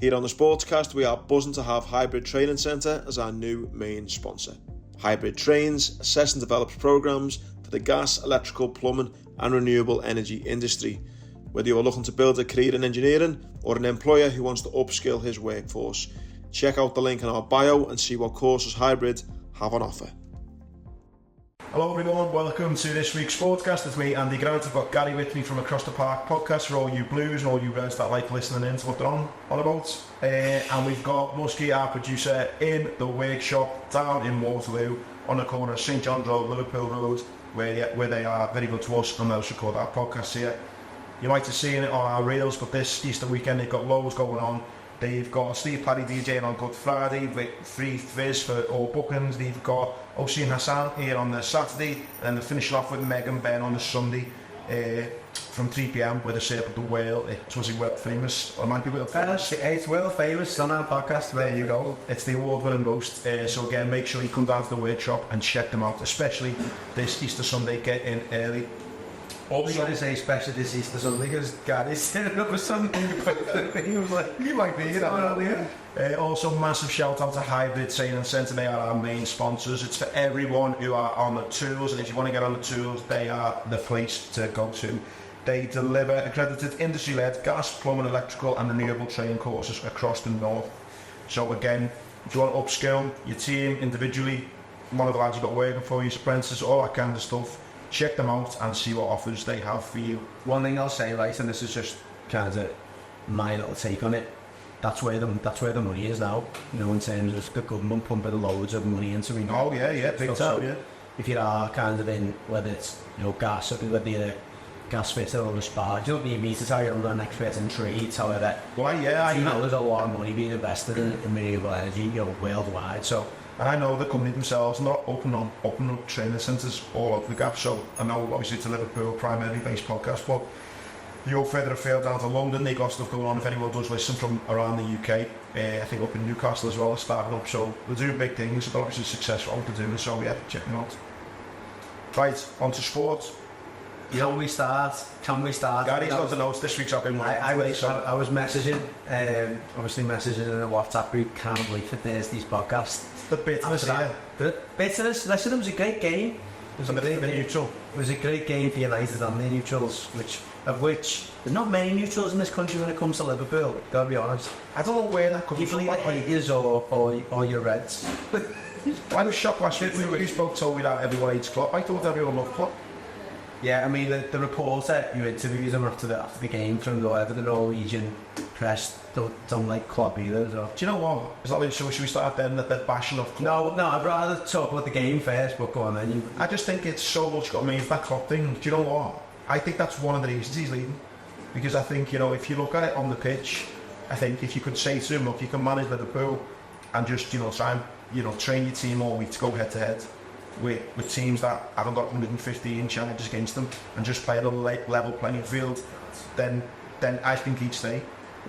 Here on the Sportscast, we are buzzing to have Hybrid Training Centre as our new main sponsor. Hybrid trains, assess and develops programmes for the gas, electrical, plumbing and renewable energy industry. Whether you are looking to build a career in engineering or an employer who wants to upskill his workforce, check out the link in our bio and see what courses Hybrid have on offer. Hello everyone, welcome to this week's Sportscast. It's me, Andy Grant. I've got Gary with me from Across the Park podcast for all you Blues and all you Reds that like listening in to what they're on about. And we've got Muskie, our producer, in the workshop down in Waterloo on the corner of St John's Road, Liverpool Road, where they are very good to us and let us record our podcast here. You might have seen it on our reels, but this Easter weekend they've got loads going on. They've got Steve Paddy DJing on Good Friday with free fizz for all bookings. They've got OC and Hassan here on the Saturday, and then they're finishing off with Meg and Ben on the Sunday from 3 p.m. with a Circle the Whale. It's was world famous, or might be world famous. It's world famous on our podcast. There you go. It's the award-winning roast. So again, make sure you come down to the workshop and check them out, especially this Easter Sunday. Get in early. Also, I say especially this Easter Sunday because Gary's standing up for something. He was like, you might be, you know. Also, massive shout out to Hybrid Training Centre. They are our main sponsors. It's for everyone who are on the tools, and if you want to get on the tools, they are the place to go to. They deliver accredited industry-led gas, plumbing, electrical and renewable training courses across the north. So again, if you want to upskill your team individually, one of the lads you've got working for you, apprentices, all that kind of stuff, check them out and see what offers they have for you. One thing I'll say, right, and this is just kind of my little take on it, that's where the money is now, you know, in terms of the government pumping loads of money into it. Oh yeah, big time, yeah. If you are kind of in, whether it's, you know, gas, or whether you're a gas fitter or a spa, you don't need me to tell you under an expert in trades, however. Well, yeah, you know, there's a lot of money being invested in renewable energy, you know, worldwide, so. And I know the company themselves not open up training centres all over the gap. So I know obviously it's a Liverpool primarily based podcast, but you go further afield down to London, they got stuff going on. If anyone does listen from around the UK, I think up in Newcastle as well, starting up. So they're doing big things. They're obviously successful at what they're doing. So yeah, check them out. Right, on to sport. Can we start? Gary's got the notes. This week's I've been I was messaging, obviously messaging in a WhatsApp group, can't wait for Thursday's podcast. The bitterness, yeah. The bitterness, listen, it was a great game. It was a great game for United and their neutrals, which there's not many neutrals in this country when it comes to Liverpool, gotta be honest. I don't know where that comes from. Either haters or your Reds. I was shocked last week. We spoke told me that everyone hates Klopp. I thought everyone loved Klopp. Yeah, I mean, the reporter who interviewed him after the game from the Norwegian press don't like Klopp either. So. Do you know what? Is that should we start then that they're bashing off Klopp? No, I'd rather talk about the game first, but go on then. I just think it's so much got me, that Klopp thing. Do you know what? I think that's one of the reasons he's leaving. Because I think, you know, if you look at it on the pitch, I think if you could say to him, look, you can manage Liverpool and just, you know, try and, you know, train your team all week to go head to head with teams that haven't got 115 challenges against them and just play at a level playing field, then I think he'd stay.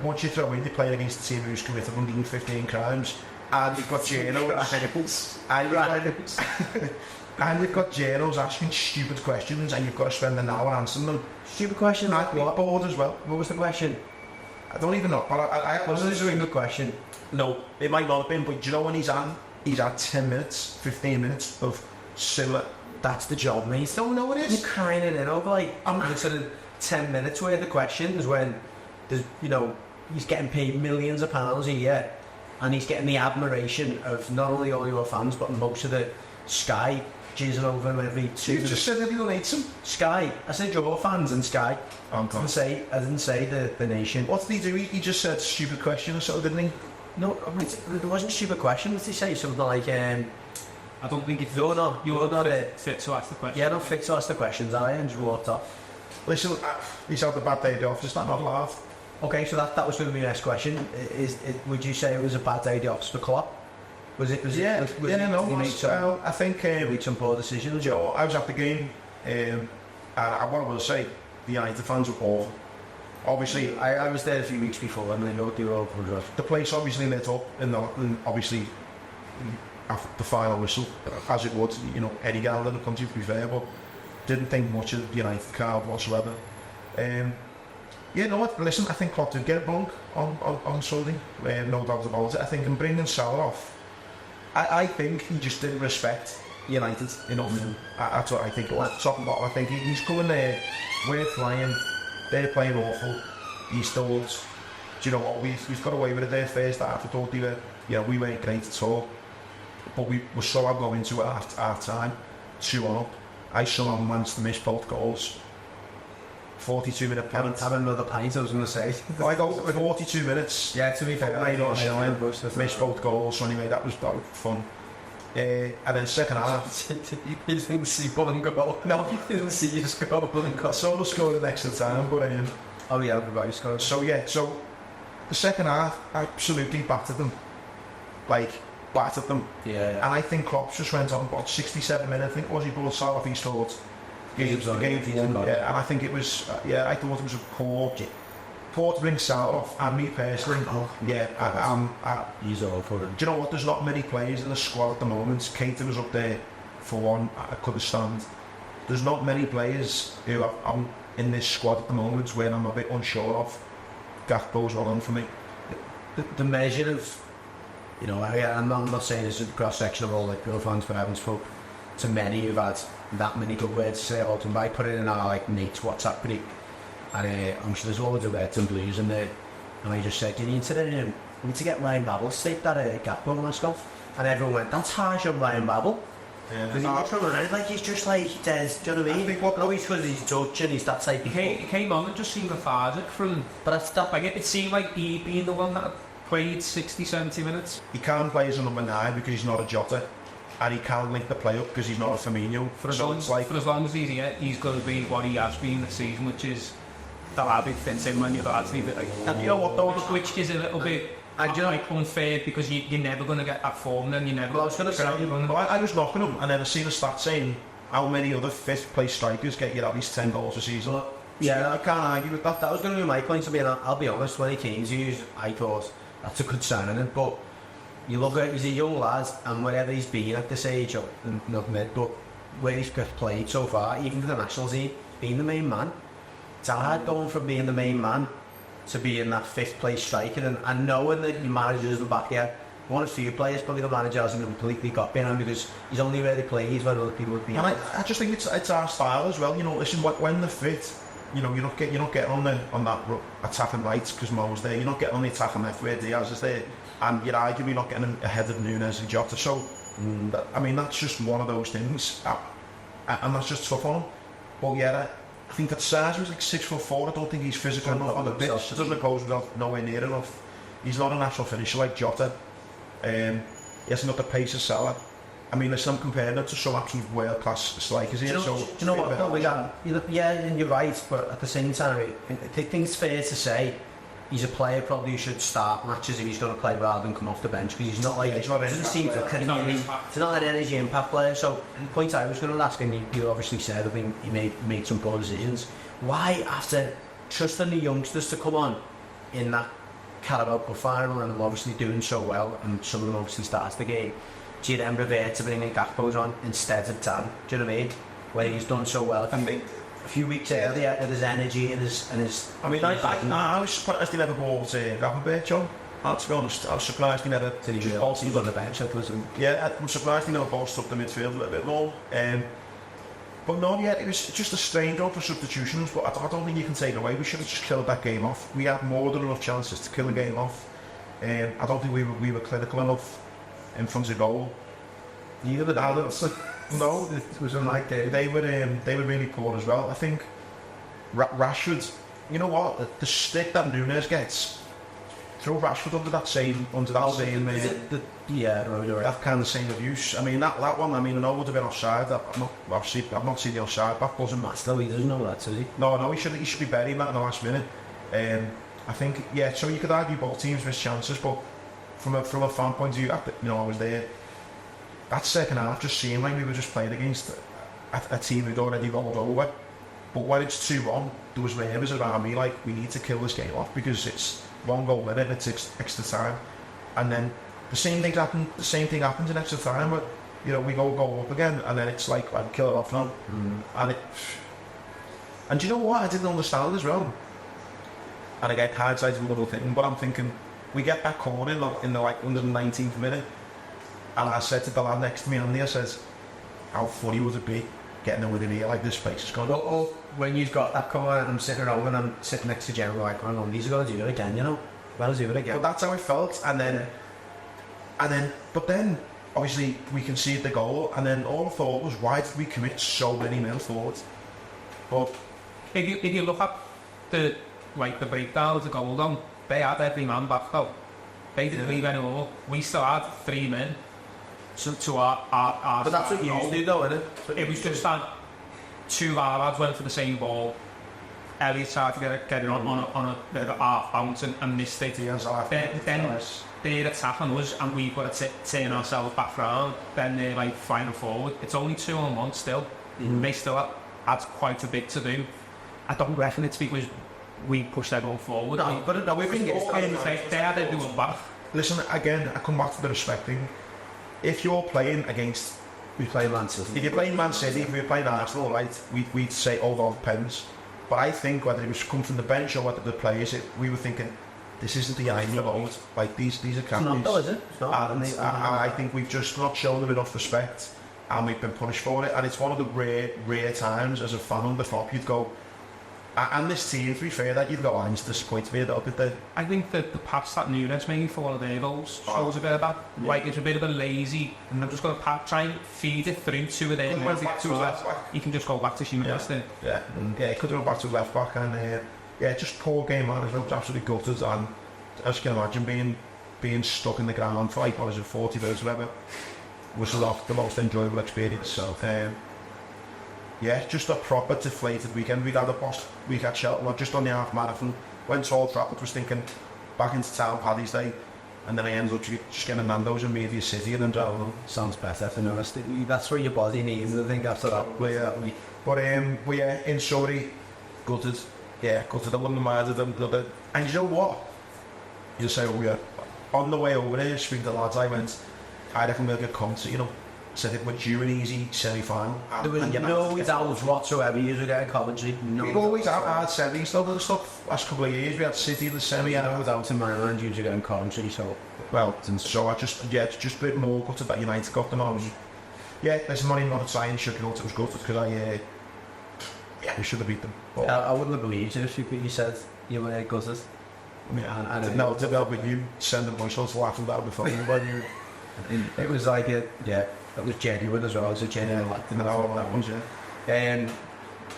Once you throw in, you're playing against a team who's committed 115 crimes, and you've got journals, and you've got journals asking stupid questions, and you've got to spend an hour answering them. Stupid question? I'd be bored as well. What was the question? I don't even know, but I wasn't this a really good question? No, it might not have been, but do you know when he's had 10 minutes, 15 minutes of similar. That's the job, mate. Don't know what it is. You're crying it in over like sort of 10 minutes worth of questions when there's, you know, he's getting paid millions of pounds a year and he's getting the admiration of not only all your fans but most of the Sky jizzing over him every 2 You just said everyone hates him. Sky. I said your fans and Sky. I didn't say the nation. What did he do? He just said stupid question or so, didn't he? No, it wasn't a stupid question. What did he say? Something like I don't think it's you're not fit to ask the question. Yeah, not fit to ask the questions, are you? And just walked off. Listen, he's had the bad day of the office, not laugh. Okay, so that was going to be my next question. Would you say it was a bad day of the office for Klopp? I think made some poor decisions. Joe, I was at the game, and I want to say the United fans were awful. Obviously, I was there a few weeks before, and they were all the place obviously lit up, and obviously after the final whistle, as it would, you know, Eddie Gallagher in the country, to be fair, but didn't think much of the United crowd whatsoever. Yeah, no, listen, I think Klopp did get it wrong on Sunday, no doubt about it. I think in bringing Salah off, I think he just didn't respect United enough. That's what I think. Top and bottom, I think he's going there, we're flying, they're playing awful, he's told, do you know what, we've got away with it there first half. I thought we weren't great at all, but we were so going into it at half time, 2-1 up. I somehow managed to miss both goals. 42-minute penalty. Have another pint, I was going to say. I go with 42 minutes. Yeah, to be fair, I missed both goals, so anyway, that was fun. And then second half. You didn't see Bullen go. No, you didn't see you score Bullen go. I saw the score the extra time, but oh yeah, everybody scored. So the second half, absolutely battered them. Yeah. And I think Klopp just went on about 67 minutes. I think he brought Salah off his thought. Yeah, and I think it was. I thought it was a poor to bring Salah off. And me personally, he's all for it. Do you know what? There's not many players in the squad at the moment. Keita was up there for one. I couldn't stand. There's not many players who I'm in this squad at the moment where I'm a bit unsure of. Gakpo's well on for me. The measure of, I'm not saying this is a cross section of all Liverpool fans, for heaven's sake. To many who've had that many good words to say about him, I put it in our mates WhatsApp group, and I'm sure there's loads of Reds and Blues in there, and I just said, you need to get Ryan Babel to take that Gakpo mask off, and everyone went, that's harsh on Ryan Babel. Yeah. He's just like Des, do you know what I mean? No, he's because he's Dutch and he's that type of He came on and just seemed lethargic from, but that's that. It seemed like he being the one that played 60-70 minutes. He can't play as a number 9 because he's not a Jota, and he can't link the play up because he's not a Firmino. For as long as he's here, he's going to be what he has been this season, which is the lad who fits in when you're actually a bit like. And you know what though, which is a little bit. Unfair because you're never going to get that form, then you're never. Well, I was going to say, I was knocking him, and then I seen a stat saying how many other fifth place strikers get you at least 10 goals a season. Well, yeah, I can't argue with that. That was going to be my point. I'll be honest, when he came to you, I thought that's a good signing, but you look at, he's a young lad, and wherever he's been at this age, or not mid, but where he's played so far, even for the national team, being the main man, it's hard going from being the main man to be in that 5th place striker, and knowing that your manager is back here. One of few players, probably the manager hasn't completely got behind him because he's only really plays when other people would be. And I just think it's our style as well. Listen, when they're fit, you're not getting on that attacking right because Mo's there. You're not getting on the attacking left where Diaz is there, and you're arguably not getting ahead of Nunes and Jota. So, that's just one of those things, and that's just tough on him. But yeah. I think that size was like 6'4". I don't think he's physical enough on the pitch. It doesn't oppose himself nowhere near enough. He's not a natural finisher like Jota. He hasn't got the pace of Salah. Listen, I'm comparing it to some absolute world class strikers here. Do you know what? No, and you're right, but at the same time, I think it's fair to say he's a player probably who should start matches if he's going to play rather than come off the bench because he's not like he's not an energy impact player. So the point I was going to ask, and you obviously said I think he made some poor decisions. Why, after trusting the youngsters to come on in that Carabao Cup final and obviously doing so well, and some of them obviously starts the game, do you then revert to bringing Gakpo's on instead of Tan? Do you know what I mean? When he's done so well. I think a few weeks earlier, with his energy and his. I was surprised he never bought Gravenberch on. To be honest, I was surprised he never. He's on the bench, I'm surprised he never bolstered up the midfield a little bit more. But no, it was just a strange one for substitutions. But I don't think you can take it away. We should have just killed that game off. We had more than enough chances to kill the game off. I don't think we were clinical enough in front of goal. Neither did others. No, it was unlike they were really poor as well. I think Rashford, you know what, the stick that Nunes gets, throw Rashford under that same that kind of same abuse. That one, I know it would have been offside. I've not seen the offside back buzzing. Still, he doesn't know that, does he? No, he should be buried that in the last minute. I think so you could argue both teams missed chances, but from a fan point of view, I was there. That second half just seemed like we were just playing against a team who'd already rolled over. But when it's 2-1, there was ravers around me like, we need to kill this game off because it's 1 goal in it, it's extra time. And then the same thing happens in extra time, but we go up again, and then it's like, I'd kill it off now. And do you know what? I didn't understand as well. And again, hindsight's a little thing, but I'm thinking, we get that corner in the like 119th minute, and I said to the lad next to me, Andy, I says, how funny would it be getting in within here like this place is gone? Oh, when you've got that corner and I'm sitting around and I'm sitting next to Jeremy like, hang on, these are going to do it again, you know? Well, do it again. But that's how I felt, but then, obviously, we conceded the goal, and then all I thought was, why did we commit so many men forward? But if you look at the breakdown of the goal down, they had every man back though. They didn't leave any more. We still had 3 men to our But that's what you used to do though, isn't it? It was just that 2 of our lads went for the same ball. Elliot tried to get it on a half bounce and missed it. Then they're attacking us and we've got to turn ourselves back round. Then they're like fighting forward. It's only 2-on-1 still. They still had quite a bit to do. I don't reckon it's because we pushed their ball forward. No, we've been they had everyone back. Listen, again, I come back to the respect thing. If you're playing against... We play Man City. If you're playing Man City, if you're playing Arsenal, right, we'd say, hold on, pens. But I think whether it was come from the bench or whether the players, we were thinking, this isn't the ideal mode. Like, these are captains. It's not though, is it? It's not. And I think we've just not shown them enough respect, and we've been punished for it. And it's one of the rare times as a fan on the top you'd go, and this team, to be fair, that you've got lines to disappoint me a little bit there. I think that the pass that Nunes made for one of their goals shows a bit of that. Yeah. Like, it's a bit of a lazy, and I'm just going to try and feed it through 2 of them. You can just go back to Nunes then. Yeah, he could have gone back to left back, and just poor game management, absolutely gutted, and as you can imagine, being stuck in the ground for like, 40 minutes or whatever, was not the most enjoyable experience. So, just a proper deflated weekend. We'd had a boss week at Cheltenham, just on the half marathon. Went to Old Trafford, was thinking back into town Paddy's Day, and then I ended up just getting a Nando's in Media City and then driving home. Sounds better, to be honest. That's what your body needs, I think, after that. But in Surrey, gutted. Yeah, gutted. I wouldn't have minded them. And you know what? You say, on the way over there, speaking to the lads, I reckon we'll get concert, you know. Said it was due an easy semi-final. There was no doubts whatsoever. You were getting Coventry. We've always had semis though, and stuff. Last couple of years, we had City in the semi. No doubt in my mind, you were getting Coventry. So I just a bit more gutted that United got them. There's money not a sign. Should go. It was gutted because we should have beat them. But, I wouldn't have believed you if you said you were gutted. I didn't know to help with you sending voice laughing about before you. It was like it was genuine as well. It was a genuine acting and all that ones.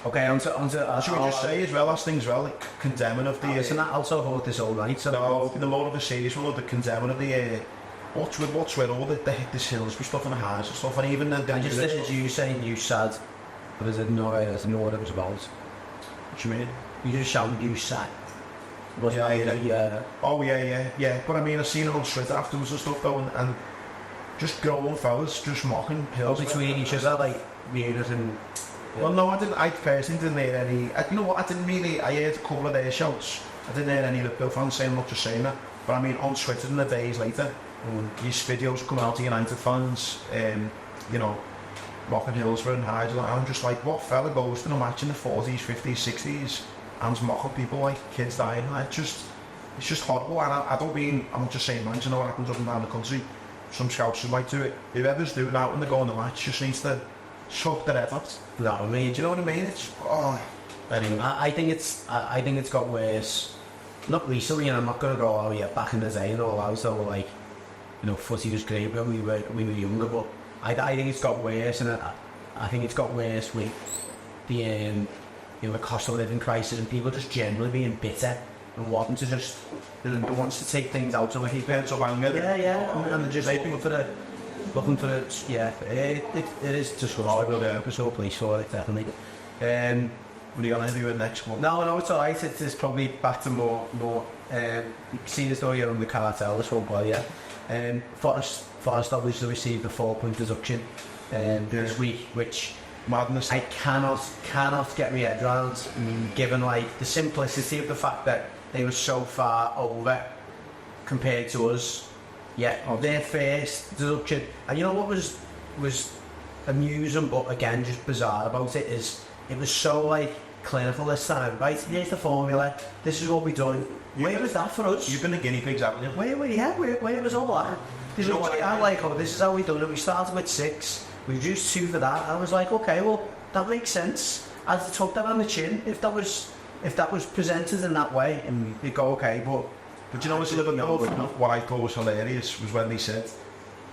Okay, onto should we just say as well, last thing as well, like condemning of the... Isn't that also hold this all right? So no, the more of a serious one, the condemning of the... What's with all the hit the Hillsbury stuff and the Harris and stuff, and even... I just listened to you saying you sad, but I didn't know what it was about. What you mean? You just shouted you sad. Yeah. Oh, yeah. But I mean, I've seen it on Twitter afterwards and stuff though, and just grown fellas just mocking Hillsbury. Between each other, like, muted and... Well, no, I personally didn't hear any... you know what, I heard a couple of their shouts. I didn't hear any Liverpool fans saying much of saying that. But I mean, on Twitter in the days later, these videos come out to United fans, mocking Hillsbury and Hyde, and I'm just like, what fella goes to a match in the 40s, 50s, 60s, and's mocking people like kids dying? It's just horrible, and I'm not just saying, man, you know what happens up and down the country. Some scouts who might do it. Whoever's doing that when they go on the match just needs to shut their head up. Do you know what I mean? It's anyway. I think it's got worse. Not recently, and I'm not going to go back in the day and all that. So like, footy was great when we were younger, but I think it's got worse, and I think it's got worse with the the cost of living crisis and people just generally being bitter and wanting to just wants to take things out of the people. So anger. And they're just looking for it. Yeah, it is just horrible. There's no place for it, definitely. What are you going to do with next one? No, it's alright. It's probably back to more. Seeing as though you're on the cartel this whole while, yeah. Forest obviously received a 4-point deduction this week, which madness. I cannot get my head around. Given like the simplicity of the fact that they were so far over compared to us. Their first deduction, and you know what was amusing, but again just bizarre about it is it was so like clinical this time, right? Here's the formula, this is what we're doing. Where was that for us? You've been the guinea pigs, haven't you? Where was all that? You know what, I'm like, oh, this is how we done it. We started with 6, we reduced 2 for that. I was like, okay, well, that makes sense. I'd took that on the chin if that was presented in that way, and you go, okay, but you know what's a little bit what I thought was hilarious was when they said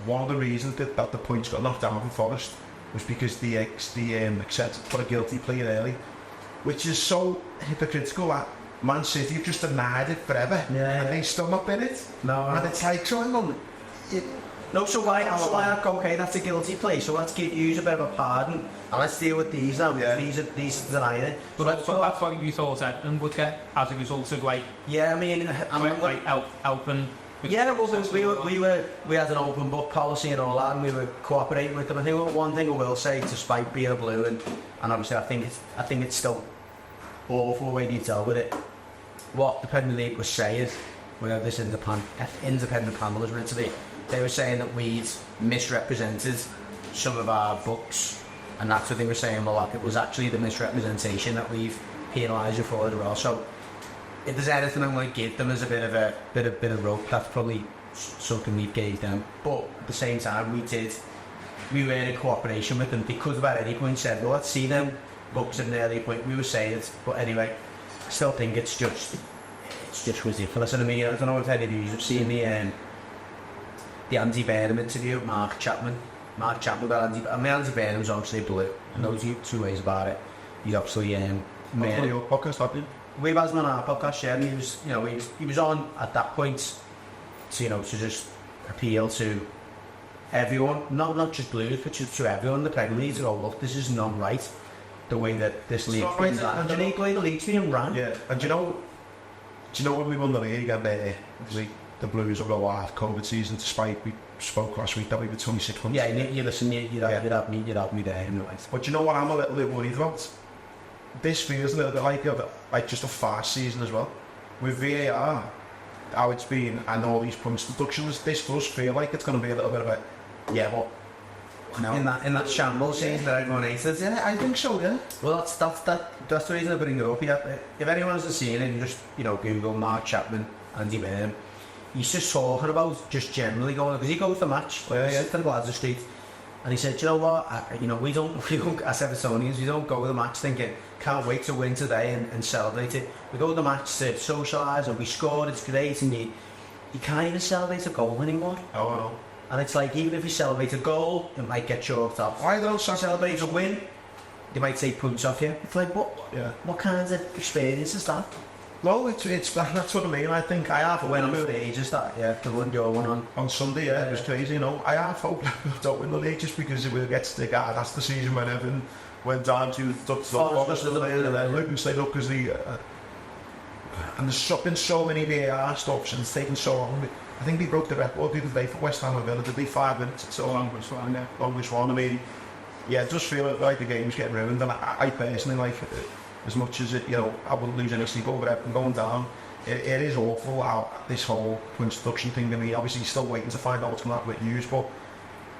one of the reasons that the points got knocked down from Forest was because they accepted for a guilty plea early, which is so hypocritical that Man City have just denied it forever, and they still not been it. No, and it's like, so hang on. So why not okay, that's a guilty plea, so let's give you a bit of a pardon and let's deal with these now. These are denying it. But that's what you thought Everton would get as a result of like helping. Yeah, well, we had an open book policy and all that, and we were cooperating with them. I think one thing I will say, despite being a blue, and obviously I think it's still awful way you dealt with it. What the Premier League was saying, where this independent panel was meant to be, they were saying that we'd misrepresented some of our books, and that's what they were saying. Well, it was actually the misrepresentation that we've penalised you for as well. So if there's anything I'm going to give them as a bit of rope, that's probably something we gave them. But at the same time, we were in cooperation with them. They could have at any point said, well, let's see them books at an early point. We were saying it, but anyway, I still think it's just ridiculous. And I mean, I don't know if any of you have seen the Andy Burnham interview with Mark Chapman about Andy Burnham's obviously blue. I know there's 2 ways about it. He obviously made your podcast, haven't you? We've had him on our podcast, yeah, and he was on at that point to just appeal to everyone, not just Blues, but to everyone in the Premier League to go, look, this is not right, the way that this league is ran. And the league's being run. Yeah, and do you know when we won the league and the Blues over the last COVID season, despite we spoke last week that we were 26 months. Yeah, you listen, you'd have me there anyway. But you know what I'm a little bit worried about? This feels a little bit like just a fast season as well. With VAR, how it's been, and all these points deductions, this does feel like it's going to be a little bit of a, in that shambles season that everyone hates. Yeah, I think so, yeah. Well, that's the reason I bring it up. If anyone hasn't seen it, you just Google Mark Chapman, Andy Burnham. He's just talking about just generally going, because he goes to the match, to the Gladstone Street, and he said, you know what, we don't as Evertonians, we don't go to the match thinking, can't wait to win today and celebrate it. We go to the match to socialise, and we scored, it's great, and you can't even celebrate a goal anymore. Oh, I know. And it's like, even if you celebrate a goal, it might get chalked up. Why don't celebrate a win? They might take points off you. It's like, what kind of experience is that? No, it's that's what I mean. I think I have when I'm ages that the one go on Sunday. Yeah, it was crazy. I have hope don't win the league just because it will get stick out. That's the season when Everton went down to the Luton stayed up because and there's been so many VAR stops and it's taken so long. I think they broke the record the other day for West Ham and Villa. Did they 5 minutes? It's so longest one. I mean, yeah, it does feel like the game's getting ruined, and I personally like it. As much as it, I wouldn't lose any sleep over Everton going down. It is awful how this whole points deduction thing. I mean, obviously, you're still waiting to find out what's going to happen with news, but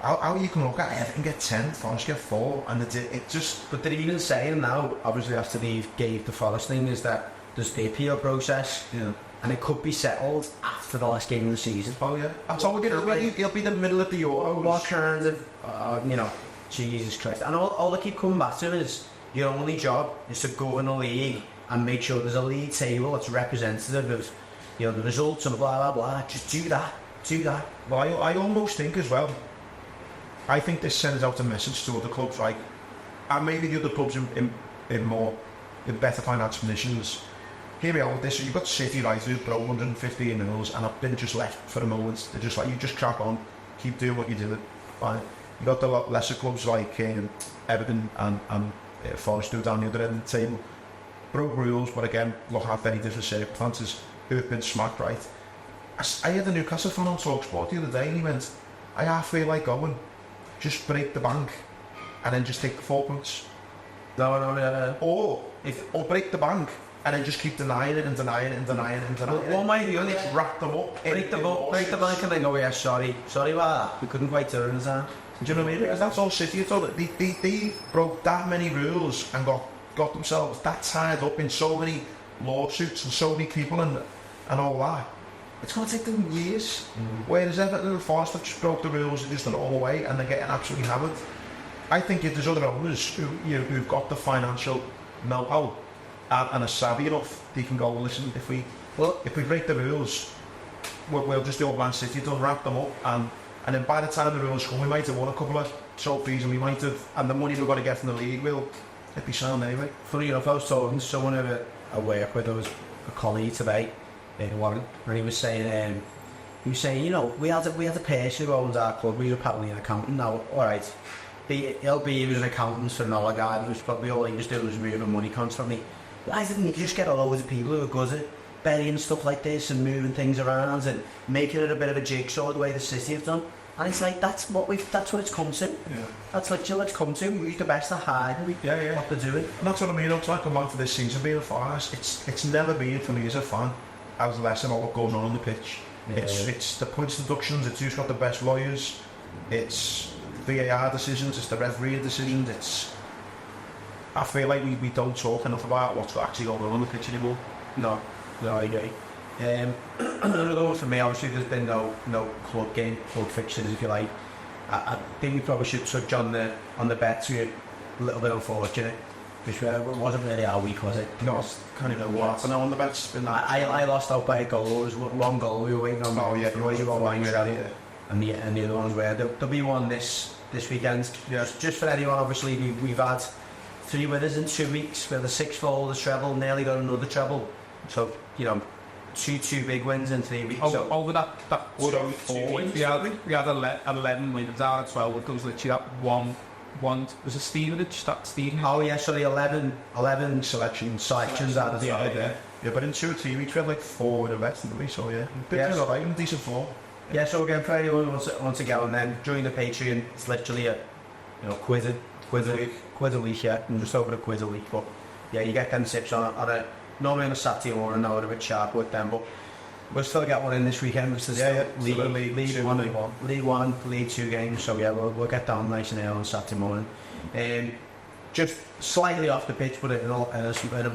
how you can look at Everton get 10, Forest get 4, and it just. But they're even saying now, obviously, after they gave the Forest thing, is that there's the appeal process, and it could be settled after the last game of the season. Oh yeah, that's all we're going to. It'll be the middle of the Euros. What kind of, Jesus Christ, and all they keep coming back to is. Your only job is to go in the league and make sure there's a league table that's representative of, the results and blah blah blah. Just do that. Well, I almost think as well. I think this sends out a message to other clubs, like, and maybe the other clubs in better financial conditions. Here we are with this. You've got City, right, who've broke 115 mils and have been just left for a moment. They're just like, you just crack on, keep doing what you're doing. Fine. You got the lesser clubs like Everton and Forest do down the other end of the table. Broke rules, but again, look at very different circumstances. Who've been smacked right. I had a Newcastle fan on TalkSport the other day, and he went, I half feel like going, just break the bank, and then just take the 4 points. No. Or break the bank, and then just keep denying it. What might you only wrap them up? Break the bank, and then go, yeah, sorry about that. We couldn't quite turn us down. Do you know what I mean? Because that's all City. It's all they broke that many rules and got got themselves that tied up in so many lawsuits and so many people and all that. It's going to take them years. Whereas Everton and Forest have just broke the rules and just done it all away, and they're getting absolutely hammered. I think if there's other owners who've got the financial know-how and are savvy enough, they can go, listen, if we break the rules, we'll just do what Man City done, wrap them up, and then by the time the rules come, we might have won a couple of trophies, and we might have, and the money we've got to get from the league, it'd be sound anyway. Funny enough, I was talking to someone I work with, I was a colleague today, Warren, and he was saying, you know, we had a person who owns our club. We were apparently an accountant now. All right, he was an accountant for another guy. Who was probably all he was doing was moving money constantly. Why didn't you just get a load of people who are good at burying stuff like this and moving things around and making it a bit of a jigsaw the way the City have done? And it's like that's what it's come to. Yeah. That's what it's come to. We're the best at hiding what they're doing. And that's what I mean. I'm trying to come out to this season being a Forest. It's never been for me as a fan as less about what goes on the pitch. Yeah, it's the points deductions, it's who's got the best lawyers, it's VAR decisions, it's the referee decisions, I feel like we don't talk enough about what's actually going on the pitch anymore. No, I agree. Another one for me, obviously there's been no club fixtures if you like. I think we probably should touch on the bets. We're a little bit unfortunate. Which wasn't really our week, was it? No, can't even know what happened on the bench. I lost out by a goal. There was one goal we were waiting on. Oh yeah, you got one and the other ones were. There'll be one this weekend. Yeah. Just for anyone, obviously we've had 3 winners in 2 weeks. We had a 6-fold, a treble, nearly got another treble. So you know, two big wins in 3 weeks. Over that 4 weeks, we had 11 wins out of 12. It was literally that one. Was it Stevenage? Oh yeah, so the 11 selections out of the other. Yeah, but in 2 or 3 weeks we had like 4 with the rest, didn't we? So yeah, a decent 4. Yeah, so again, for anyone who wants to get on then, join the Patreon. It's literally a quiz a week, yeah, and just over a quiz a week. But yeah, you get them tips on normally on a Saturday morning. Now we're a bit sharp with them, but we'll still get one in this weekend, which is League 1, League 2 games. So yeah, we'll get down nice and early on Saturday morning. Just slightly off the pitch, but on a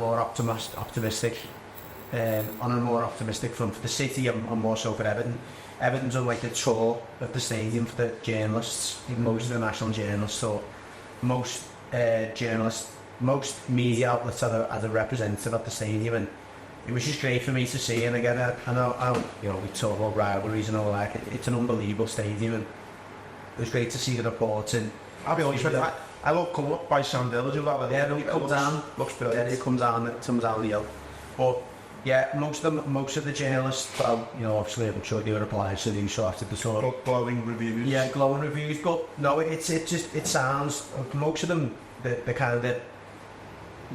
more optimistic front for the City and more so for Everton. Everton's on like the tour of the stadium for the journalists, most of the national journalists, or most media outlets are a representative at the stadium, and it was just great for me to see. And again, I know we talk about rivalries and all that. It's an unbelievable stadium, and it was great to see the reports. And I'll be honest with you, I love coming up by Sam Dillard. He comes down, looks brilliant. Yeah, he comes down the hill. But yeah, most of the journalists, obviously I'm sure they were obliged to do so after the sort of glowing reviews. Yeah, glowing reviews. But no, it sounds, most of them the kind of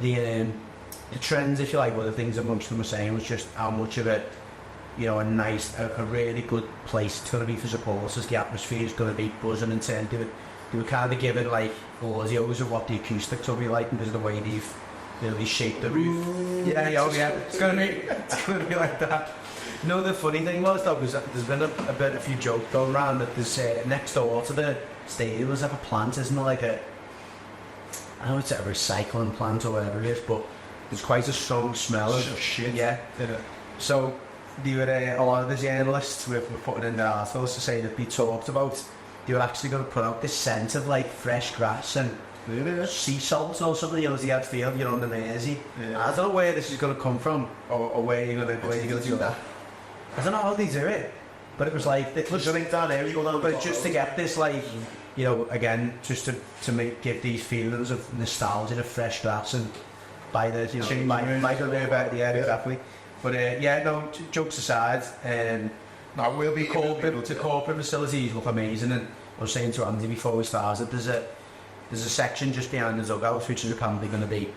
the trends, if you like, the things that most of them were saying was just how much of it, a really good place it's going to be for supporters. The atmosphere is going to be buzzing and turned. They were kind of giving like audios of what the acoustics will be like, and there's the way they've shaped the roof. Yeah, it's going to be like that. The funny thing was though, was that there's been a few jokes going around that there's next door to the stadium there's like a plant, isn't it? Like I know it's a recycling plant or whatever it is, but there's quite a strong smell of shit. Yeah. So there were a lot of the journalists were putting in their articles to say that they talked about they were actually going to put out this scent of like fresh grass and sea salt or something. You had feel you're on the Mersey. Yeah. I don't know where this is going to come from or where you're going to do that. I don't know how they do it, but it was like down there, but just to get this again, just to give these feelings of nostalgia of fresh grass and by the might go there about the area exactly. But jokes aside, we'll be corporate facilities look amazing. And I was saying to Andy before we started, there's a section just behind the dugouts which is apparently going to be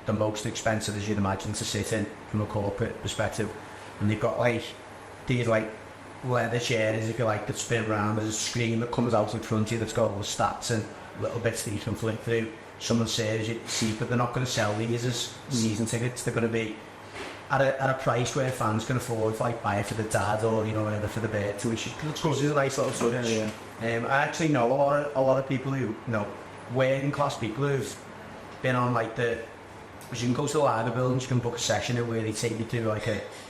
the most expensive as you'd imagine to sit in from a corporate perspective, and they've got these leather chairs, if you like, that spin around. There's a screen that comes out in front of you that's got all the stats and little bits that you can flick through. Someone says you see, but they're not going to sell these as season tickets. They're going to be at a price where fans can afford, buy it for the dad or whatever for the bird, which is a nice little touch. Yeah. I actually know a lot of people who working class people who've been on the Because you can go to the Liver building, you can book a session in where they take you to like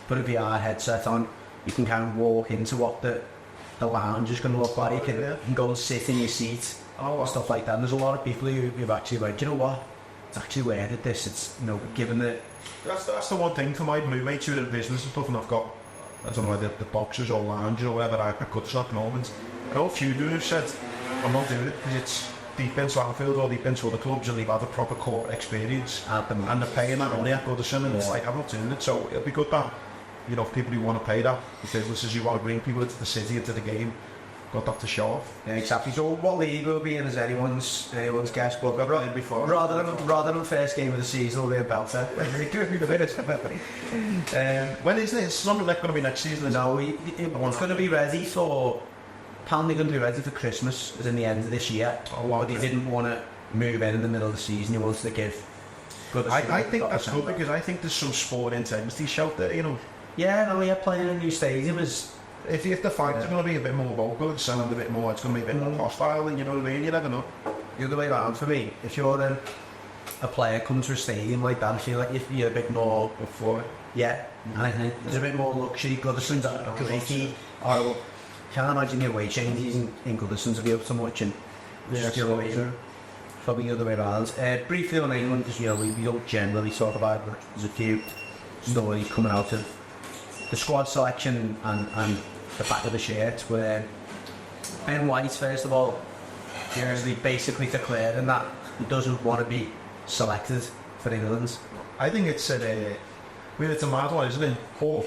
put a VR headset on. You can kind of walk into what the lounge is going to look like. You can go and sit in your seat, stuff like that. And there's a lot of people who've actually like, do you know what? It's actually worth it. It's given the. That's the one thing for my roommates who are in business and stuff, and I've got, I don't know, the boxes or lounges or whatever I cut to at the moment. I know a few who've said, I'm not doing it because it's deep into Anfield or deep into other clubs and they've had a proper court experience and they're paying that money at Goodison, and it's like, I'm not doing it. So it'll be good that, people who want to pay that, the businesses who want to bring people into the city, into the game, got that to show off. Yeah, exactly. So what league will be in as anyone's guess, but rather than first game of the season, will be a belter. When is this? It's not going to be next season. No, it's going to be ready for. Apparently going to be ready for Christmas, as in the end of this year. But they didn't want to move in the middle of the season. He wanted to give. I think that's good because I think there's some sport intensity shout there. Yeah, no, playing in a new stadium is. If the fight's going to be a bit more vocal, it's sound a bit more. It's going to be a bit more hostile, and you know what I mean. You never know. The other way around for me. If you're a player comes to a stadium like that, I feel like you're a bit more up for it. Yeah, and I think there's a bit more luxury. Goodison's great. Can't imagine your weight changes in Goodison to be up so much, and probably the other way around. Briefly on England, because we don't generally talk about it. There's a few stories coming out of the squad selection and the back of the shirt, where Ben White, first of all, they basically declared that he doesn't want to be selected for England. I think it's a mad one, isn't it? But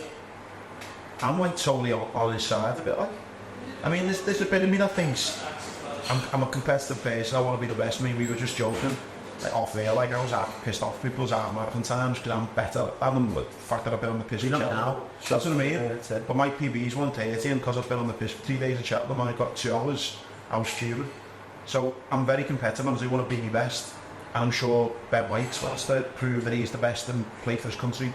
I'm like totally on his side a bit. I mean, there's a bit of me that thinks I'm a competitive person. I want to be the best. I mean, we were just joking off there. Like I was pissed off people's out marathon times because I'm better than them. The fact that I've been on the piss for Cheltenham. Now. That's what I mean. But my PB's 1:30, and because I've been on the piss for 3 days at Cheltenham, I got 2 hours. I was fuming. So I'm very competitive and I do want to be my best. And I'm sure Ben White wants to prove that he's the best and play for his country.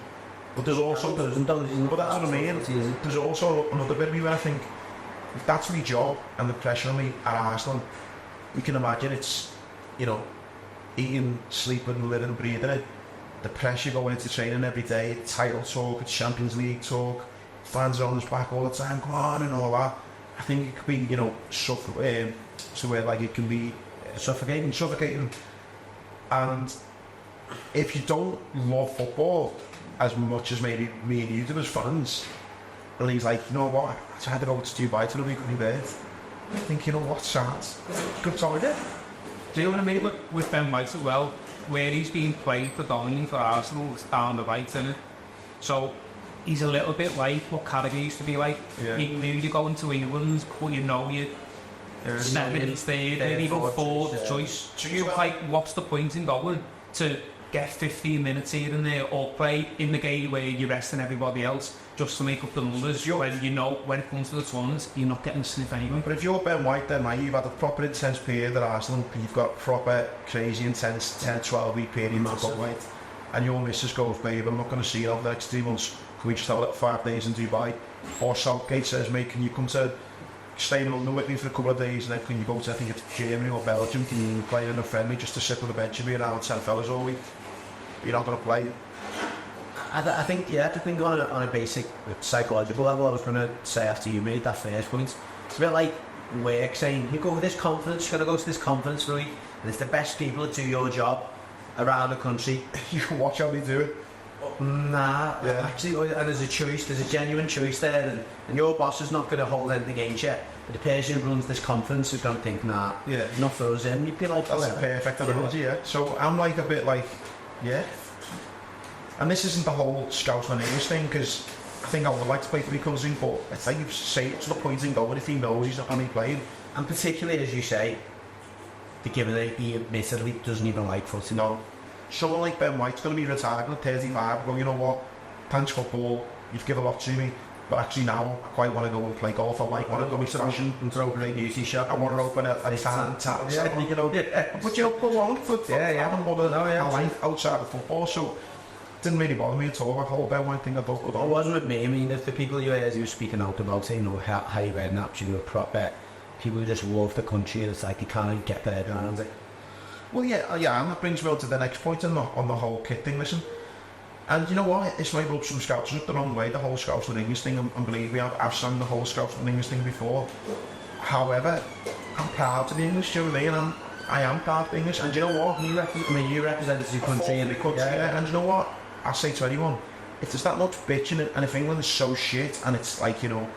But there's also, but that's what I mean. There's also another bit of me where I think, if that's my job and the pressure on me at Arsenal, you can imagine it's, eating, sleeping, living, breathing it. The pressure going into training every day, title talk, it's Champions League talk, fans are on his back all the time, come on and all that. I think it could be, so where like it can be suffocating. And if you don't love football as much as maybe me and you do as fans, and he's like, you know what, I had to go to Dubai to the week of my birth. I think, what, chance? Good idea. Do you know what I mean? With Ben White as well, where he's been played predominantly for Arsenal, it's down the right, isn't it? So he's a little bit like what Carragher used to be like. Yeah. You knew you're going to England, but you're 7 minutes there, maybe even fourth choice. So you're like, what's the point in going to get 15 minutes here and there, or play in the game where you're resting everybody else just to make up the numbers, when when it comes to the tournaments, you're not getting a sniff anyway. But if you're Ben White, then you've had a proper intense period at Arsenal, and you've got proper crazy intense 10-12 week period at White, and your missus goes, babe, I'm not going to see you over the next 3 months, can we just have 5 days in Dubai? Or Southgate says, mate, can you come to stay in London with me for a couple of days, and then can you go to, I think it's Germany or Belgium, can you play in a friendly just to sit on the bench and be around 10 fellas all week? You're not going to play. I think on a basic psychological level, I was going to say after you made that first point, it's a bit like work saying, you go with this conference, you're going to go to this conference for a week, and it's the best people that do your job around the country. You can watch how they do it. Actually, and there's a genuine choice there, and your boss is not going to hold anything against you, but the person who runs this conference is going to think, not for us in. You'd be like, that's a perfect analogy, yeah. So I'm like a bit like, and this isn't the whole Scousman English thing, because I think I would like to play for the country, but it's like you say it's the point in going if he knows he's not going to be playing. And particularly, as you say, the given that he admittedly doesn't even like footy. No. Someone like Ben White's going to be retired at 35, going, you know what, thanks football, you've given a lot to me, but actually now I quite want to go and play golf. I want to go to Russian and throw a great beauty shop. I want to open a tap, but go on for a life outside of football, so it didn't really bother me at all. I whole Ben White thing about it. It wasn't with me. I mean, if the people you heard, you were speaking out about, how you read and actually were proper people who just love the country, it's like you can't get their head around it. Well, yeah, and that brings me on to the next point on the whole kit thing. Listen, and you know what? This might rub some scouts up the wrong way. The whole Scouts and English thing, and believe me, I've sung the whole Scouts and English thing before. However, I'm proud to be English, do you know what I mean? And I am proud to be English, and do you know what? You represented your country in the country. Yeah, and you know what? I say to anyone, if there's that much bitching, and if England is so shit, and it's like, you know,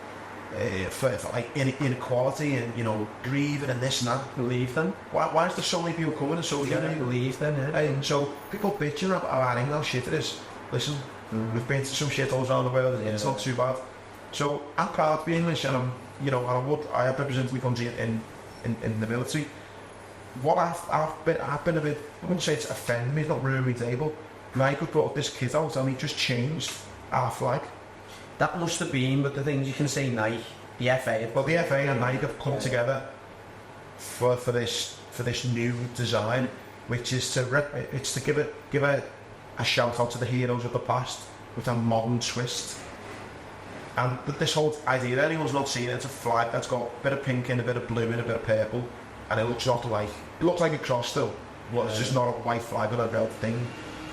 for like inequality and, you know, grieving and this and that, Believe them. why is there so many people coming and so Believe them, yeah. And so people bitching about England, how shit it is. Listen, we've been to some shit all around the world, and it's not too bad. So I'm proud to be English, and I'm, you know, and I have represented my country in the military. What I've been a bit, I wouldn't say it's offended me, it's not ruined my day, but Michael brought this kit out and he just changed our flag. That must have been, but the things you can say, Nike, the FA. Well, the FA and Nike have come together for this new design, which is to give a shout out to the heroes of the past with a modern twist. And this whole idea, anyone's not seen it, it's a flag that's got a bit of pink in, a bit of blue in, a bit of purple, and it looks like a cross still, but it's just not a white flag with a red thing.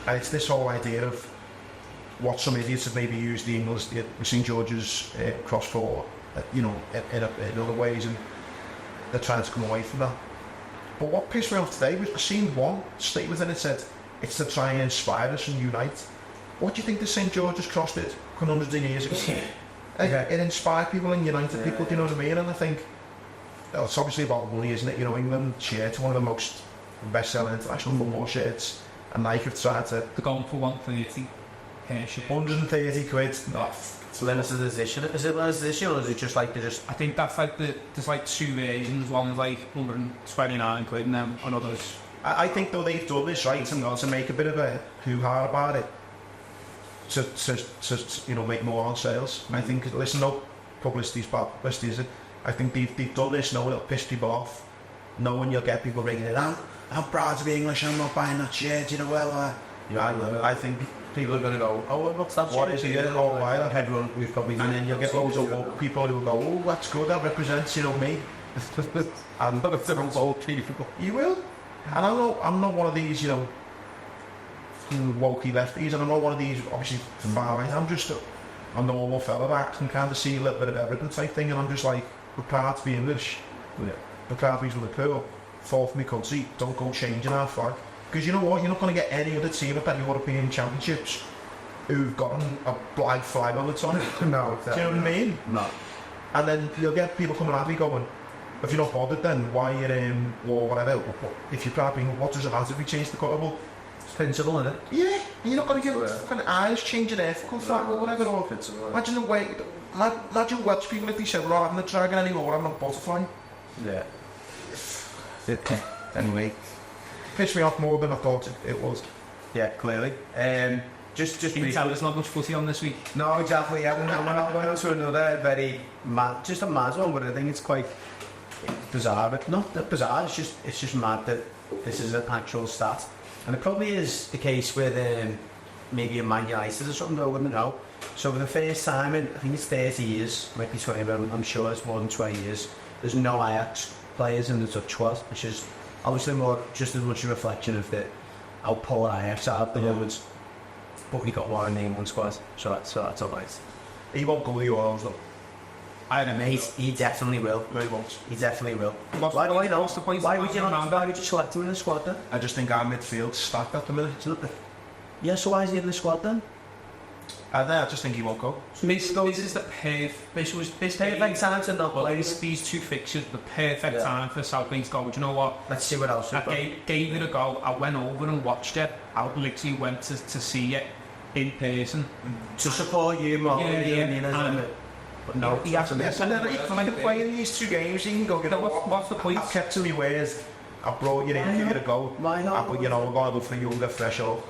And it's this whole idea of what some idiots have maybe used the St George's cross for, you know, in other ways, and they're trying to come away from that. But what pissed me off today was I seen one statement and it said it's to try and inspire us and unite. What do you think the St George's cross did hundreds of years ago? It inspired people and united people, do you know what I mean? And I think, well, it's obviously about money, isn't it? You know, England shirts, one of the most best-selling international football shirts, and Nike have tried to... They're going for 130. 130 quid. It's limited edition. Is it limited edition, or is it just like they just... I think that's like there's like 2 versions, one's like 129 quid and then another's... I think though they've done this right to make a bit of a hoo-ha about it, to you know, make more on sales. I think, listen, no publicity's bad publicity, is it? I think they've done this knowing it'll piss people off, knowing you'll get people ringing it out. I'm proud to be English, I'm not buying that shirt, you know, well, I think people are going to go, oh, what's that What shirt? is it? Oh, why? Everyone, we've probably... And then you'll get loads of woke people who will go, oh, that's good, that represents, you know, me. And you will. And I'm not one of these, you know, wokey lefties, and I'm not one of these, obviously, far right. I'm just a normal fella that can kind of see a little bit of everything type thing, and I'm just like, we're proud to be English. We're proud to be Liverpool. Fall for my country, don't go changing our flag. Because you know what, you're not going to get any other team at the European Championships who've got a black flag on the top. No, exactly. Do you know what I mean? No. And then you'll get people coming at me going, if you're not bothered then, why you're in or whatever, if you're proud being, what does it matter if we change the colour? Well, it's principle, isn't it? yeah, you're not going to give fucking eyes changing their fucking flag or whatever. Or imagine the way, imagine Welsh people if they said, we're not having a dragon anymore, I'm not butterfly. Yeah. Anyway, pissed me off more than I thought it was. Yeah, clearly. Just Can you tell there's not much footy on this week? No, exactly. Yeah, we're not going on to another very mad, just a mad one, but I think it's quite bizarre. But not that bizarre. It's just mad that this is an actual stat, and it probably is the case with maybe a Man United or something. I wouldn't know. So for the first time in, I think it's 30 years, might be 20, but I'm sure it's more than 20 years. There's no Ajax players in the top squad, which is obviously just as much a reflection of how poor Ajax are at the moment. But we got one name on squad, so that's alright. He won't go with the Euros though. I don't know. He definitely will. No, he won't. He definitely will. Why do I know? Why would you select him in the squad then? I just think our midfield's stacked at the minute. Yeah, so why is he in the squad then? I just think he won't go. This is the Perfect time to not play. These 2 fixtures, the perfect time for South Bank to go. Do you know what? Let's see what else. I gave it a go. I went over and watched it. I literally went to see it in person. To support you more. But no, he hasn't. And then if I can play in these 2 games, you can go get What's the point? I've kept to me ways. I brought you in, give it a go. Why not? But you know, we're going to go for younger, fresh up.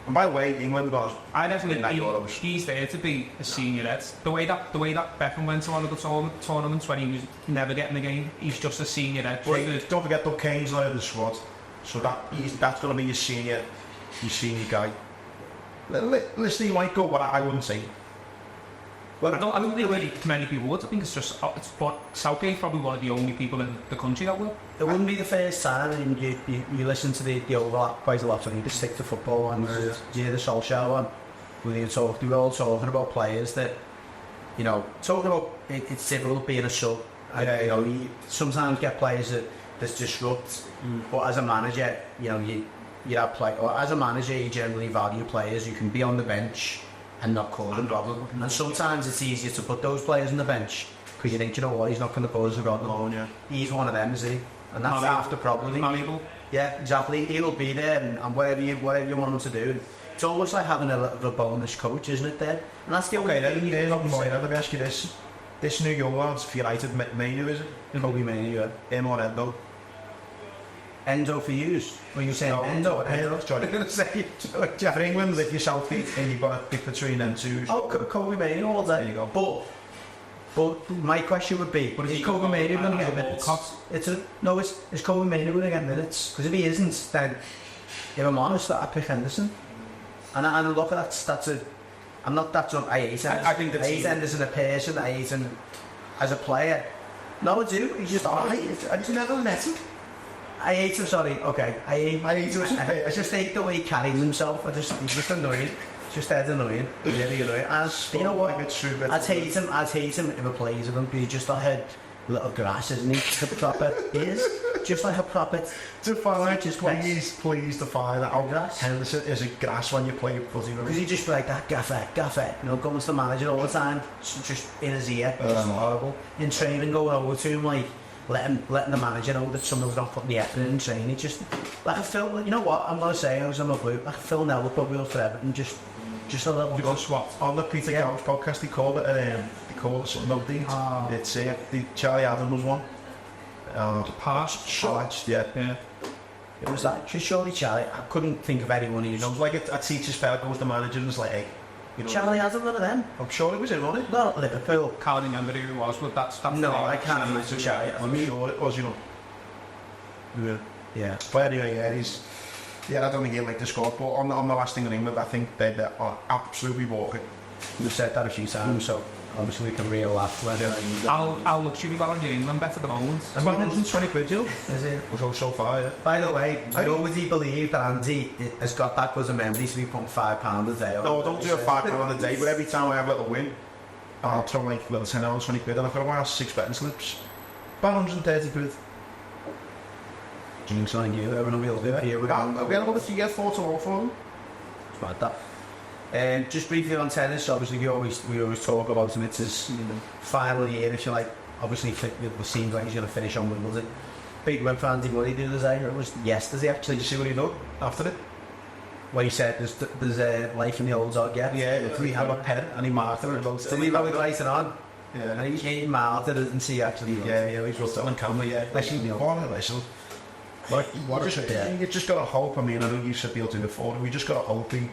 And by the way, England was... I definitely think he's there to be a senior head. The way that Beckham went to one of the tournaments when he was never getting the game, he's just a senior head. Don't forget though, Kane's out of the squad, so that's going to be your senior guy. Listen, he might go, but I wouldn't say. I don't think really many people would. I think but Southgate's probably one of the only people in the country that will. It wouldn't be the first time, and you listen to the overlap quite a lot, and you just stick to football, and you hear the Solskjaer one, where they were all talking about players that, talking about it's difficult being a sub. You sometimes get players that disrupt, but as a manager, you have or as a manager, you generally value players who can be on the bench and not cause a problem. And sometimes it's easier to put those players on the bench because you think, he's not going to cause a problem. Yeah. He's one of them, is he? And that's half the problem. Malleable. Yeah, exactly. He'll be there, and whatever you want him to do. It's almost like having a little bit of a bonus coach, isn't it? There, and that's the okay. Then let me ask you this: this new young lad's for United, Manu, is it? Kobe Manu, yeah. Him or Endo? Endo for use? Were you saying Endo? Sorry. For England, if you're Southgate and you've got to pick between them two. Oh, Kobe Manu all day. There you go. But my question would be, is Kobe Manu going to get minutes? Is Kobe Manu going to get minutes? Because if he isn't, then, if I'm honest, I'd pick Henderson. And look, I'm not that drunk. I hate Henderson. I hate Henderson as a person. I hate him as a player. No, I do. He's just alright. I just never met him. I hate him, sorry. Okay. I hate him as a player. I just hate the way he carries himself. He's just annoying. Just dead annoying. Really annoying. And you know what? I'd hate him if he plays with him, because he's just like a little grass, isn't he? Just a proper, he is. Just like a proper... Please define that. Grass. Henderson is a grass when you play footy. Because he just be like that, gaffer. Going to the manager all the time, just in his ear. Just horrible. In training, going over to him, like, letting the manager know that someone's not putting the effort in training. Just like a Phil, you know what? I'm going to say, I'm a blue, like a Phil Neville probably for Everton, just a little... Good swap. On the Peter Couch podcast, they called it something about these. It's the Charlie Adams one. Pass. Yeah. It was that. Surely Charlie, I couldn't think of anyone who... It was like a teacher's fella goes to the manager and it's like, hey... Charlie Adams, one of them. I'm sure it was him, wasn't it? Not Liverpool. Can't remember who it was, but that's no, I can't remember Charlie. I'm sure it was, Yeah. But anyway, I don't think he'll like the score, but on the last thing in England, I think they are absolutely walking. We've said that a few times, so obviously we can reel laugh. I'll luxury value in England bet at the moment. It's about 120 quid, Jill. Is it? So far, yeah. By the way, I always believe that Andy has got that good a memory to be putting £5 a day on. No, I don't do a £5 a day, but every time I have a little win, I'll throw like a little 10 or 20 quid, and I've got a while 6 betting slips. About 130 quid. Jinx on you, everyone will be here. We're going to get 4 to 0 for them. It's bad, that. Just briefly on tennis, obviously we always talk about him. It's his final year, if you like. Obviously, it seems like he's going to finish on Wimbledon. Big win for Andy Murray the other day. It was yesterday, actually. Did you see what he done after it? Well, he said there's a life in the old dog, yeah. He had a pen and he marked it. Did he have it right on? Yeah. And he marked it and see actually. Yeah, he's wrote it on camera, yeah. Listen. You just got to hope. I mean, I know you said he'll do it for him. We just got to hope he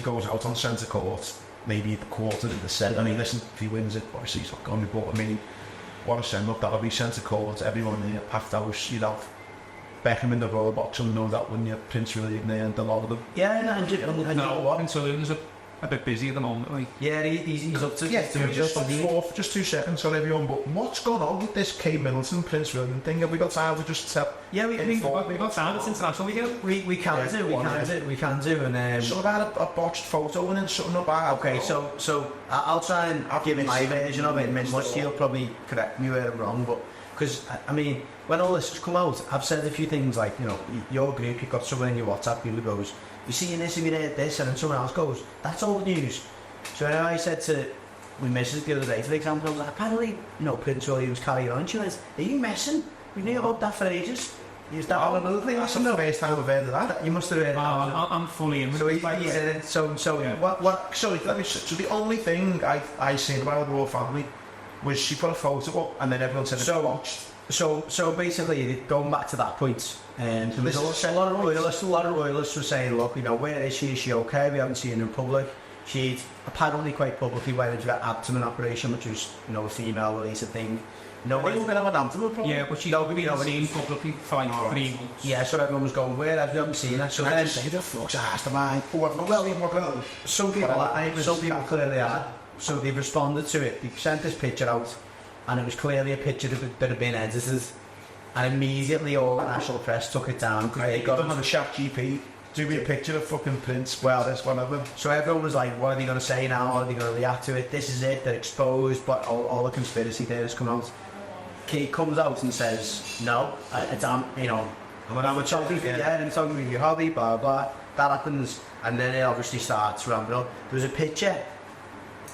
goes out on centre court, maybe the quarter in the set. I mean, listen, if he wins it, obviously he's not going to be. But I mean, what a send up that'll be. Centre court, everyone in the packed house. You'd have Beckham in the roll box, and know that, wouldn't you? Prince William there and a lot of them. Yeah, and you know what? Prince William's a bit busy at the moment, like. Yeah, he's up to... Yeah, just 2 seconds on everyone, but what's going on with this Kate Middleton, Prince William thing? Have we got time to just tap... Yeah, we've got time, it's international weekend. We can do, and... So I've had a botched photo and then something about... Okay, so I'll try and give my version of it, and he'll probably correct me where I'm wrong, but... Because, I mean, when all this has come out, I've said a few things like, your group, you've got someone in your WhatsApp who goes, you seeing this, and you heard this, and then someone else goes, that's old news. So I said to my missus the other day, for example, I was like, apparently, Prince William's carrying on. She went, are you messing? We knew about that for ages. Is that all another thing? That's the first time I've heard of that. You must have heard that. I'm fully in. So the only thing I seen about the royal family was she put a photo up and then everyone said it's watched. So basically, going back to that point, there was a lot of royalists were saying, look, where is she? Is she okay? We haven't seen her in public. She'd apparently quite publicly went into an abdomen operation, which was, a female-related thing. No, they were going to have an abdomen problem. Yeah, but she'd been seen publicly for like 3 months. Yeah, so everyone was going, where have you haven't seen her? So then, the fuck's asked of mine. Some people clearly are. So they responded to it. They sent this picture out, and it was clearly a picture that had been edited. And immediately all the national press took it down. They got them on the chat GP. Do me a picture of fucking Prince. Well, this one of them. So everyone was like, what are they going to say now? How are they going to react to it? This is it. They're exposed. But all the conspiracy theorists come out. Kate comes out and says, no, it's, you know, I'm an amateur. Yeah, and it's talking with your hobby, blah, blah. That happens. And then it obviously starts rambling. There was a picture.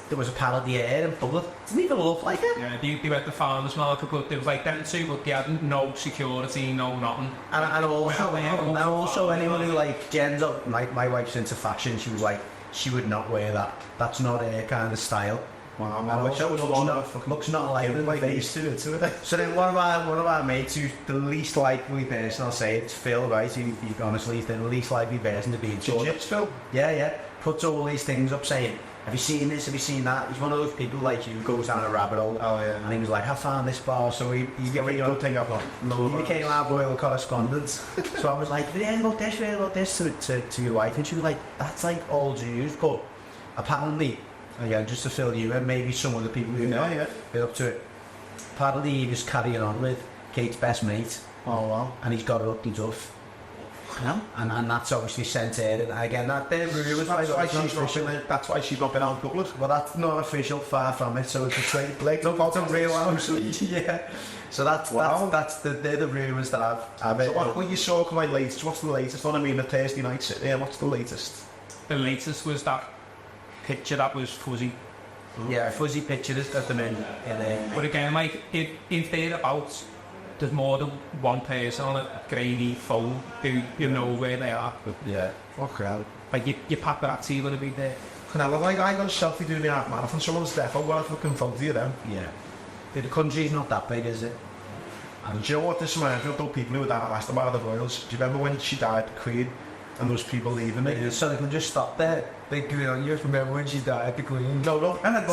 There was a pal of the air in public. Didn't even look like it. Yeah, they went to farmers market, but there was like them two, but they had no security, no nothing. And also anyone who like gens up, my wife's into fashion, she was like, she would not wear that. That's not her kind of style. Wow, man, looks not like it. So then one of our mates, who's the least likely person, I'll say it's Phil, right? He honestly is the least likely person to be in charge. Phil? Yeah. Puts all these things up saying, have you seen this? Have you seen that? He's one of those people like you who goes down a rabbit hole. Oh yeah. And he was like, I found this bar, so he became our royal correspondent. So I was like, read about this to your wife, and she was like, that's like old news. But apparently, again, just to fill you in, maybe some of the people who know been up to it. Apparently, he was carrying on with Kate's best mate. Oh wow. And he's got her up the duff. No. And that's obviously sent in, and again, that rumours. That's why she's not been out in public. Well, that's not official, far from it. So it's a trade Blake. No, that's a real house. Yeah. So they're the rumours that I've heard. So what you saw come out latest? What's the latest? I mean, the Thursday night sit there. What's the latest? The latest was that picture that was fuzzy. Yeah, fuzzy picture that them in there. But again, like if they're about. There's more than one person on a grainy phone who you know where they are. Yeah. Fuck hell. Like your paparazzi are going to be there. I got a selfie doing the half marathon. Someone's defo got a fucking photo of you then. Yeah. The country's not that big, is it? And do you know what this reminds me of? Those people who were down at Aston by the Royals. Do you remember when she died, the Queen, and those people leaving it? So they can just stop there. They do it on you. Remember when she died, the Queen? No. And I'm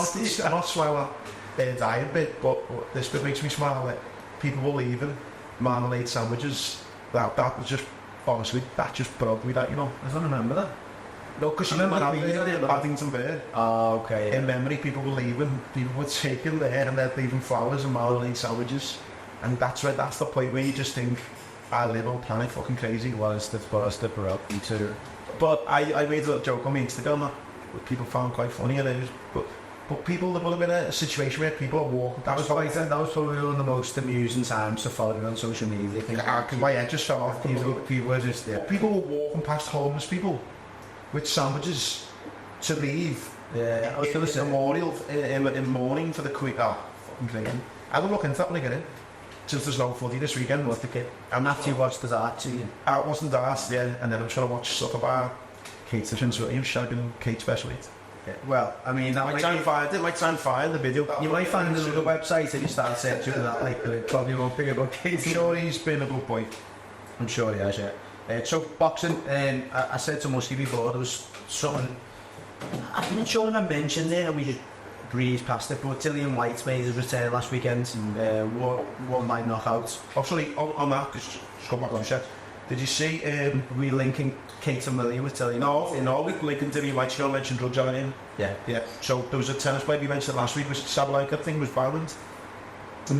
not smiling at dying bit, but this bit makes me smile. Like, people were leaving marmalade sandwiches. That was just, honestly, that just broke me, that, you know. I don't remember that. No, because she went to Paddington Bear. Oh, okay. In memory, people were leaving. People were taking there and they're leaving flowers and marmalade sandwiches. And that's the point where you just think, I live on planet fucking crazy. Well, it's the broke too. But I made a little joke on my Instagram that people found quite funny. And it was, but people, there would have been a situation where people are walking. That was probably one of the most amusing times to follow on social media. Because my head just fell off. People were just there. People were walking past homeless people with sandwiches to leave. Yeah, I was going to say memorial in mourning for the Queen. Oh, fucking thing. I will look into that when I get in. Since there's no footy this weekend, what's the kid? I'm after you watched the Dart, see you. It wasn't Dart, yeah, and then I'm trying to watch Soccer Bar. Kate's Prince William shagging Kate special weight. Yeah. Well, I mean, that might sound fire, the video. You might find another website if you start searching for that, like, probably won't be about Kate. I'm sure he's been a good boy. I'm sure he has, yeah. So, boxing, I said to Muskie before, there was something, I'm not sure if I mentioned it, and we just breezed past it, but Dillian Whyte made his return last weekend, and won by knockout. Actually, on that, just come back on set. Did you see relinking Kate and William with Dillian? No, we linking Dillian Whyte. You mentioned drug jarring. Yeah. So there was a tennis player we mentioned last week. Was it Sabalenka? Thing was banned. It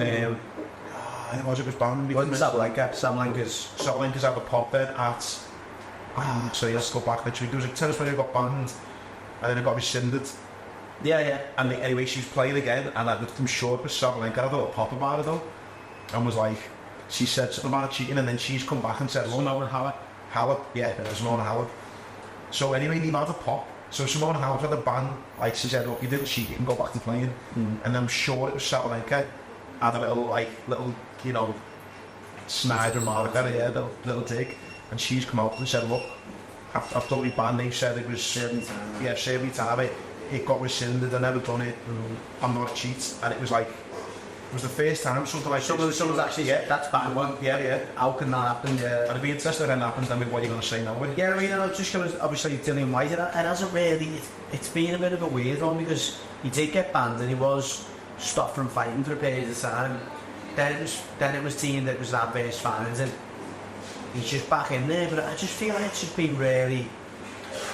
was banned. Wasn't Sabalenka's had a pop then at. So let's go back. Literally, there was a tennis player who got banned, and then it got rescinded. Yeah. And anyway, she was playing again, and I'm sure it was Sabalenka had a little pop about it though, and was like, she said something about cheating, and then she's come back and said, "Oh no, Howard, yeah, it was Simona Howard." So anyway, he had a pop. So Simona Howard had a ban, like she said, "Look, you didn't cheat, you can go back to playing." And I'm sure it was Sabalenka had a little, you know, snide remark at it, little dig, and she's come out and said, "Look, after we banned, they said it was 70 time. It got rescinded. I never done it. I'm not a cheat." And it was like, it was the first time something like someone's actually that's bad one. Yeah. How can that happen? Yeah. And I'd be interested when that happens. Then what are you going to say now? Yeah, I mean, just because obviously Dillian Whyte, it hasn't really. It's been a bit of a weird one because he did get banned and he was stopped from fighting for a period of time. Then it was deemed that it was adverse findings and he's just back in there. But I just feel like it's just been really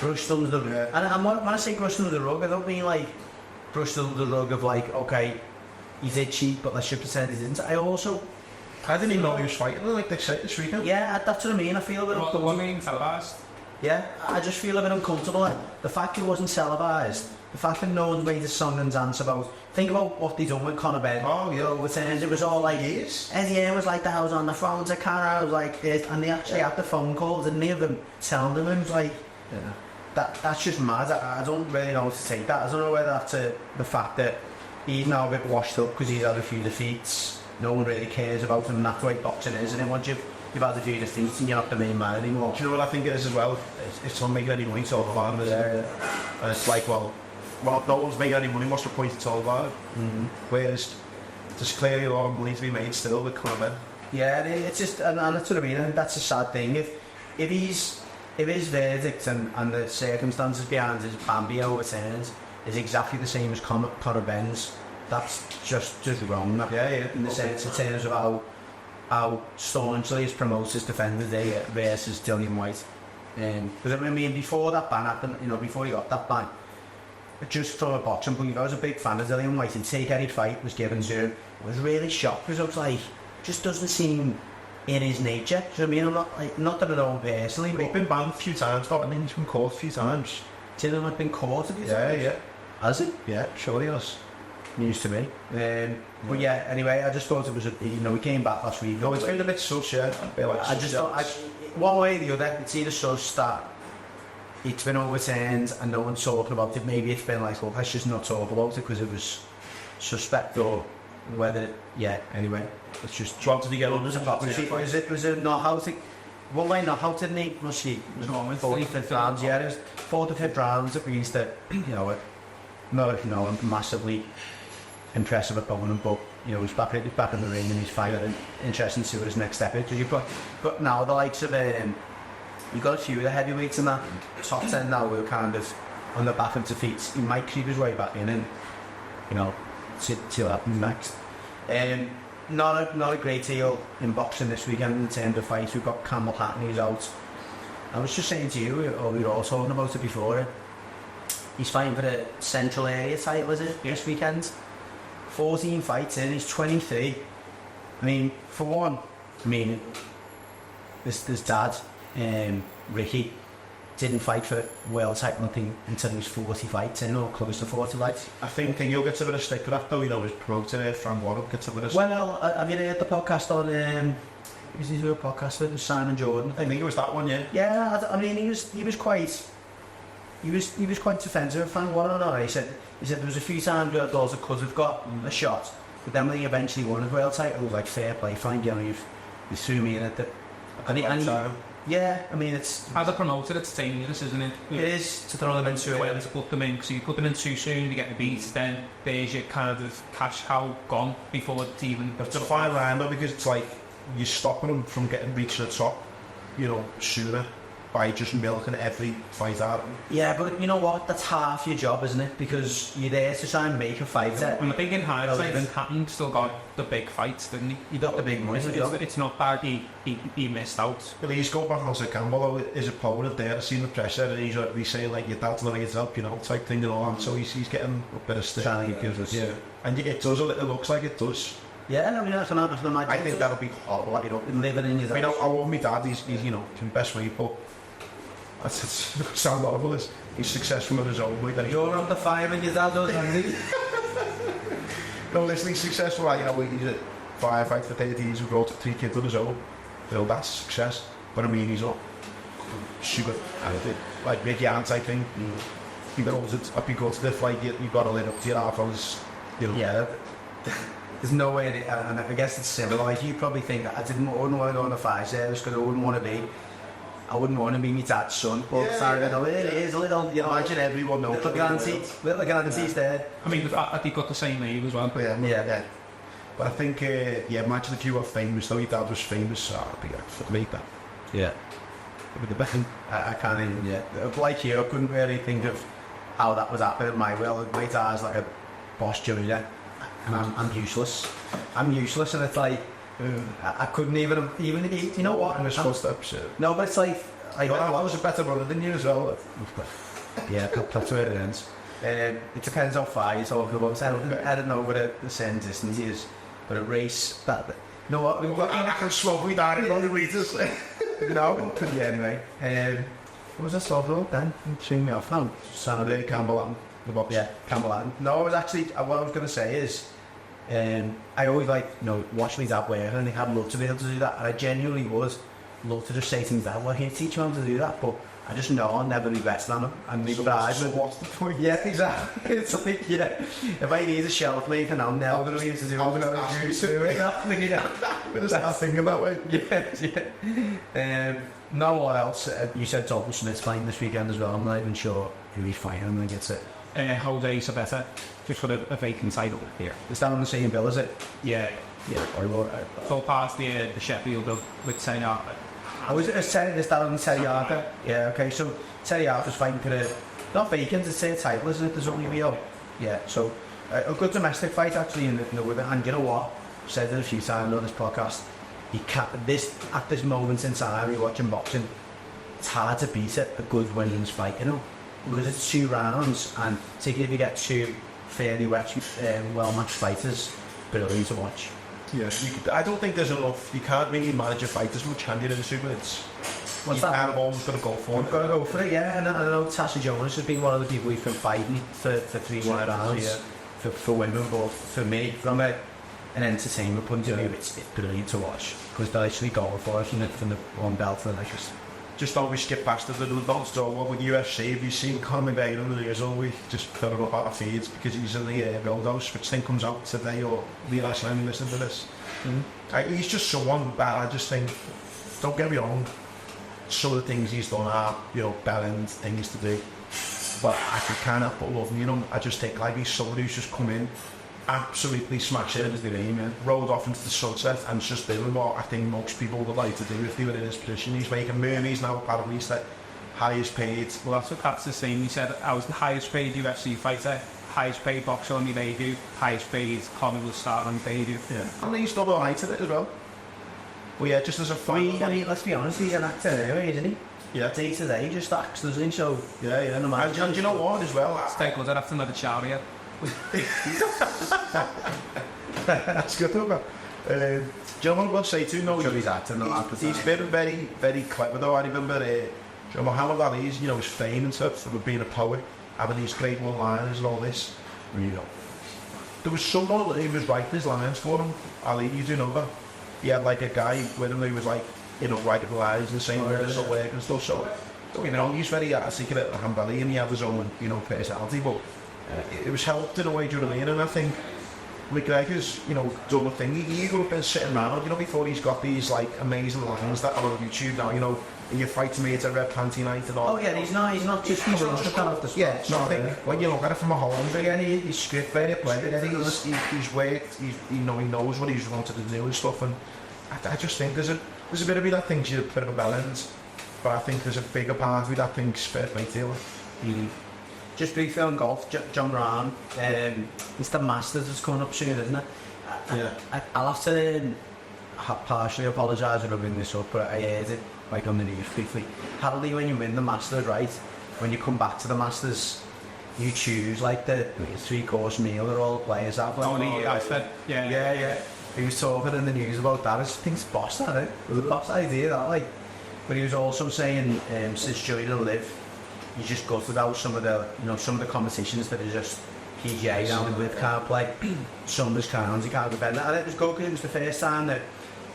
brushed under the rug. And when I say brushed under the rug, I don't mean like brushed under the rug of like, okay, he did cheat, but let's just pretend he didn't. I didn't even know he was fighting like they said this weekend. Yeah, that's what I mean. I feel a bit Well, the one being televised. Yeah, I just feel a bit uncomfortable. The fact it wasn't televised, the fact that no one's made a song and dance about. Think about what they done with Conor Ben. Oh yeah, overturns. It was all like years. Eddie was like, I was on the phone to Cara. I was like, and they actually had the phone calls, and of them telling them. It was like, that's just mad. I don't really know what to take that. I don't know whether that's the fact that he's now a bit washed up because he's had a few defeats. No one really cares about him, and that's the way boxing is. And then once you've had a few defeats and you're not the main man anymore. Do you know what I think it is as well? It's not making any money, it's all about it. And it's like, well, no one's making any money, what's the point? It's all about it. Whereas there's clearly a lot of money to be made still with Conor Ben. Yeah, it's just, and that's what I mean, and that's a sad thing. If his verdict and the circumstances behind his Bambi overturns is exactly the same as Conor Ben's, that's just wrong. Yeah. In the sense, in terms of how staunchly his promoters defended it versus Dillian Whyte. Because I mean, before that ban happened, before he got that ban, just from a boxing point of view, I was a big fan of Dillian Whyte, and take any fight was given to him. I was really shocked because I was like, just doesn't seem in his nature. Do you know what I mean? Not that I know him personally, but he's been banned a few times, though, and then he's been caught a few times. Dillian had been caught a few times? Yeah. Has he? Yeah, sure he has. News to me. But yeah, anyway, I just thought it was we came back last week. No, it's been a bit sus, yeah. I just thought, one way or the other, it's either sus that it's been overturned and no one's talking about it. Maybe it's been like, well, let's just not talk about it because it was suspect, or whether, anyway, it's just. How did he get under? Was it not how to? Well, why not? How didn't he? Was he? Was going with 45th rounds? Yeah, it was 45th rounds. It means that not a massively impressive opponent, but he's back in the ring and he's fighting. Interesting to see what his next step is. But now the likes of you've got a few of the heavyweights in that top 10 now who are kind of on the back of defeats. He might creep his way back in and see what happens next. Not a great deal in boxing this weekend in terms of fights. We've got Campbell Hatton, he's out. I was just saying to you, or we were all talking about it before, he's fighting for the Central Area title, is it, this weekend? 14 fights in, he's 23. I mean, for one, this dad, Ricky, didn't fight for world title until he was 40 fights in, or close to 40 fights. I think he'll get a bit of stick for that, though. His promoter, Frank Warren, gets a bit of stick. Well, have you heard the podcast on, was he doing a podcast with Simon Jordan? I think it was that one, yeah. Yeah, I mean, he was quite defensive of Frank Warren. He said there was a few times where those could have got a shot, but then when he eventually won his world title, it was like, fair play, Frank, you threw me in at the... Yeah, I mean, it's... As a promoter, it's dangerous, isn't it? It is, to throw them into it. To put them in, because you put them in too soon, you get the beats, then there's your kind of cash cow gone before it's even... It's a fine line, though, because it's like you're stopping them from reaching the top, sooner, by just milking every fight out of them. Yeah, but you know what? That's half your job, isn't it? Because you're there to try and make a fighter. And the big in hindsight, Hatton still got the big fights, didn't he? He got the big money. It's not bad he missed out. Well, he's going back and also Campbell, his opponent there, I've seen the pressure, and he's saying, like, your dad's not going to help, type thing and all that. So he's getting a bit of stick. Yeah. And it does, it looks like it does. Yeah, I mean, that's another thing. I think that'll be horrible, living in his... I love my dad, he's in best way, but it sounds horrible. He's successful in his own way. You're on the fire and your dad does, isn't he? No, listen, he's successful. He's a firefight for 30 years, who brought 3 kids on his own. Well, that's success. But I mean, he's not sugar added. Like Ricky Arndt, I think. He goes to the fight, you've got to live up to your half hours. Yeah. There's no way, and I guess it's similar. Like, you probably think, I wouldn't want to go on the fire service because I wouldn't want to be my dad's son, but it is a little, imagine everyone knows little guarantees there. I mean, the fact that he got the same name as well. Yeah. But I think, imagine if you were famous, though your dad was famous, I'd be make that. Yeah. It'd be the best. I can't even, like you, I couldn't really think of how that was happening in my world. My dad's like a boss junior, and I'm useless, and it's like, I couldn't even you know what? In his footsteps. No, but it's like... I was a better brother than you as well. Yeah, that's where it ends. It depends how far you're talking about. I don't know what the same distance is, but a race that. You know what? I can slowly down in 100 metres. No, but yeah, anyway. What was I talking about then? Seeing me off now. Saturday, Campbell Hatton. The box. Yeah, Campbell Hatton. No, I was actually, what I was going to say is, I always watch my dad work, and I'd love to be able to do that, and I genuinely would love to just say to my dad, well, I can't teach him how to do that, but I just know I'll never be better than him, and neither I. So what's the point? Yeah, exactly. It's like, if I need a shelf leaf, and I'm never going to be able to do it, I'm going to do it. I'm going to start thinking that way. Yeah. No, what else? You said Dalton Smith's playing this weekend as well. I'm not even sure who he's fighting when he gets it. Jose Sabetta, just for a vacant title here. It's down on the same bill, is it? Yeah. I will. So past the Sheffield bill with Senna. It's down on Terry Arthur. Yeah, okay, so Terry Arthur's fighting for not vacant, it's a title, isn't it? There's only real. Yeah, so a good domestic fight actually in the women. And you know what? I've said it a few times on this podcast. At this moment in time, you're watching boxing, it's hard to beat it, a good women's fight, you know? Because it's 2 rounds, and particularly if you get 2 fairly well-matched fighters, brilliant to watch. Yeah, I don't think there's enough. You can't really manage a fight as much, can you, in the Super? What's that? I've always got to go for it. I've got to go for it, yeah. And I know Tasha Jonas has been one of the people who's been fighting for 3 rounds, yeah. For women, but for me, from an entertainment point of view, it's brilliant to watch, because they're actually going for it from the one belt to the next. Just always skip past it. Don't start with UFC. Have you seen Conor McGregor in the years all week just filling up out of feeds because he's in the Roadhouse, which thing comes out today or the last time you listen to this. He's just someone that I just think, don't get me wrong, some of the things he's done are, bellend things to do, but I can kind of put love in him. I just think he's someone who's just come in, absolutely smashed it into the game, rolled off into the sunset, and just doing what I think most people would like to do if they were in his position. He's making movies now, apparently he's the highest paid. Well, that's what Katz is saying. He said, I was the highest paid UFC fighter, highest paid boxer on my debut, highest paid comic book star on my debut. Yeah. And he's done alright at it as well. Well, yeah, just as a fan. Let's be honest, he's an actor anyway, isn't he? Yeah. Day to day, just acts, doesn't he? So, yeah, no matter. And you know what, as well? Let's take good after another shower here. That's good though. Do you know what I'm going to say too? No, he's acting. He's been very, very clever though. I remember, do you know Muhammad Ali's, his fame and stuff of being a poet, having these great one-liners and all this. There was someone who was writing his lines for him. Ali, you do know that? He had a guy with him who was writing the lines and saying words at work and stuff. So, he's very articulate and Hanbali, and he had his own, personality, but it was helped in a way, do you know what I mean? And I think McGregor's, done a thing. He could have been sitting around, before he's got these amazing lines that are on YouTube now, in your fight to me, it's a red panty night and all. Oh yeah, he's not just yeah, so I think when you look at it from a home, again, he's script very plenty, he's worked, he knows what he's wanted to do and stuff, and I just think there's a bit of me that thinks you're a bit of a bellend, but I think there's a bigger part of me that thinks fair play to you. Just briefly on golf, John Rahn, it's the Masters that's coming up soon, isn't it? Yeah. I'll have to partially apologise for bringing this up, but I heard it on the news briefly. Apparently when you win the Masters, right, when you come back to the Masters, you choose the 3-course meal that all the players have. Yeah. He was talking in the news about that. I think it's boss, that, it was a boss idea, that, But he was also saying, since joining the Live, you just gutted out some of the competitions that are just PGA down the Live can't play. Some of his crowns, he can't defend it. And it was good because it was the first time that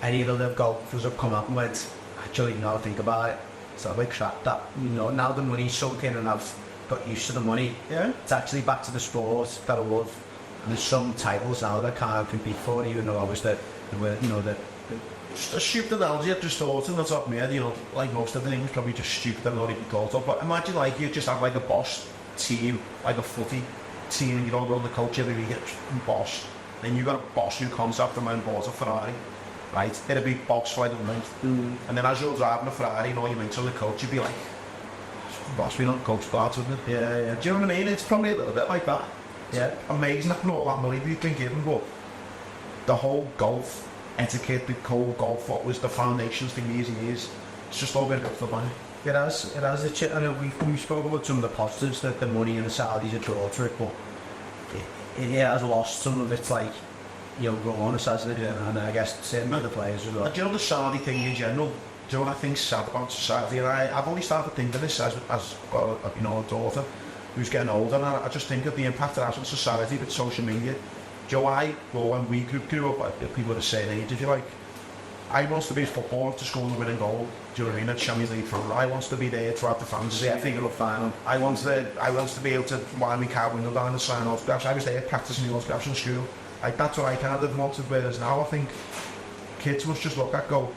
any of the Live golfers have come up and went, actually, now I think about it, so I've trapped that. Now the money's sunk in and I've got used to the money. Yeah. It's actually back to the sport that I love. And there's some titles now that I can't compete for, even though I was the Just a stupid analogy I've just thought in the top of my head, like most of the things, probably just stupid and not even thought of, but imagine you just have a boss team, a footy team, and you don't run the coach every week, boss. Then you've got a boss who comes after man bought a Ferrari, right? It'll be boss for a month. And then as you're driving a Ferrari, you meet on the coach, you'd be like, boss, we don't coach parts, wouldn't it? Yeah. Do you know what I mean? It's probably a little bit like that. Yeah. Amazing that not that money we've been given, but the whole golf etiquette, the whole golf, what was the foundations for years and years, it's just all been up to the money. It has. I know we spoke about some of the positives that the money and the Saudis have brought to it, but it has lost some of its, like, you know, rawness, hasn't it? Yeah. And I guess same with the players as well. And do you know the Saudi thing in general? Do you know what I think's sad about society? And I've only started thinking this as got a, you know, a daughter who's getting older, and I just think of the impact it has on society with social media. Joe, when we grew up, people of the same age, if you like, I wants to be footballer to score the winning goal. Do you know what I mean? At Champions League football. I wants to be there throughout the fans. Yeah, I think it'll final. I wants to be able to wind my car window down and sign autographs. I was there practicing the autographs in school. Like, that's what I kind of wanted. Whereas now I think kids must just look at go,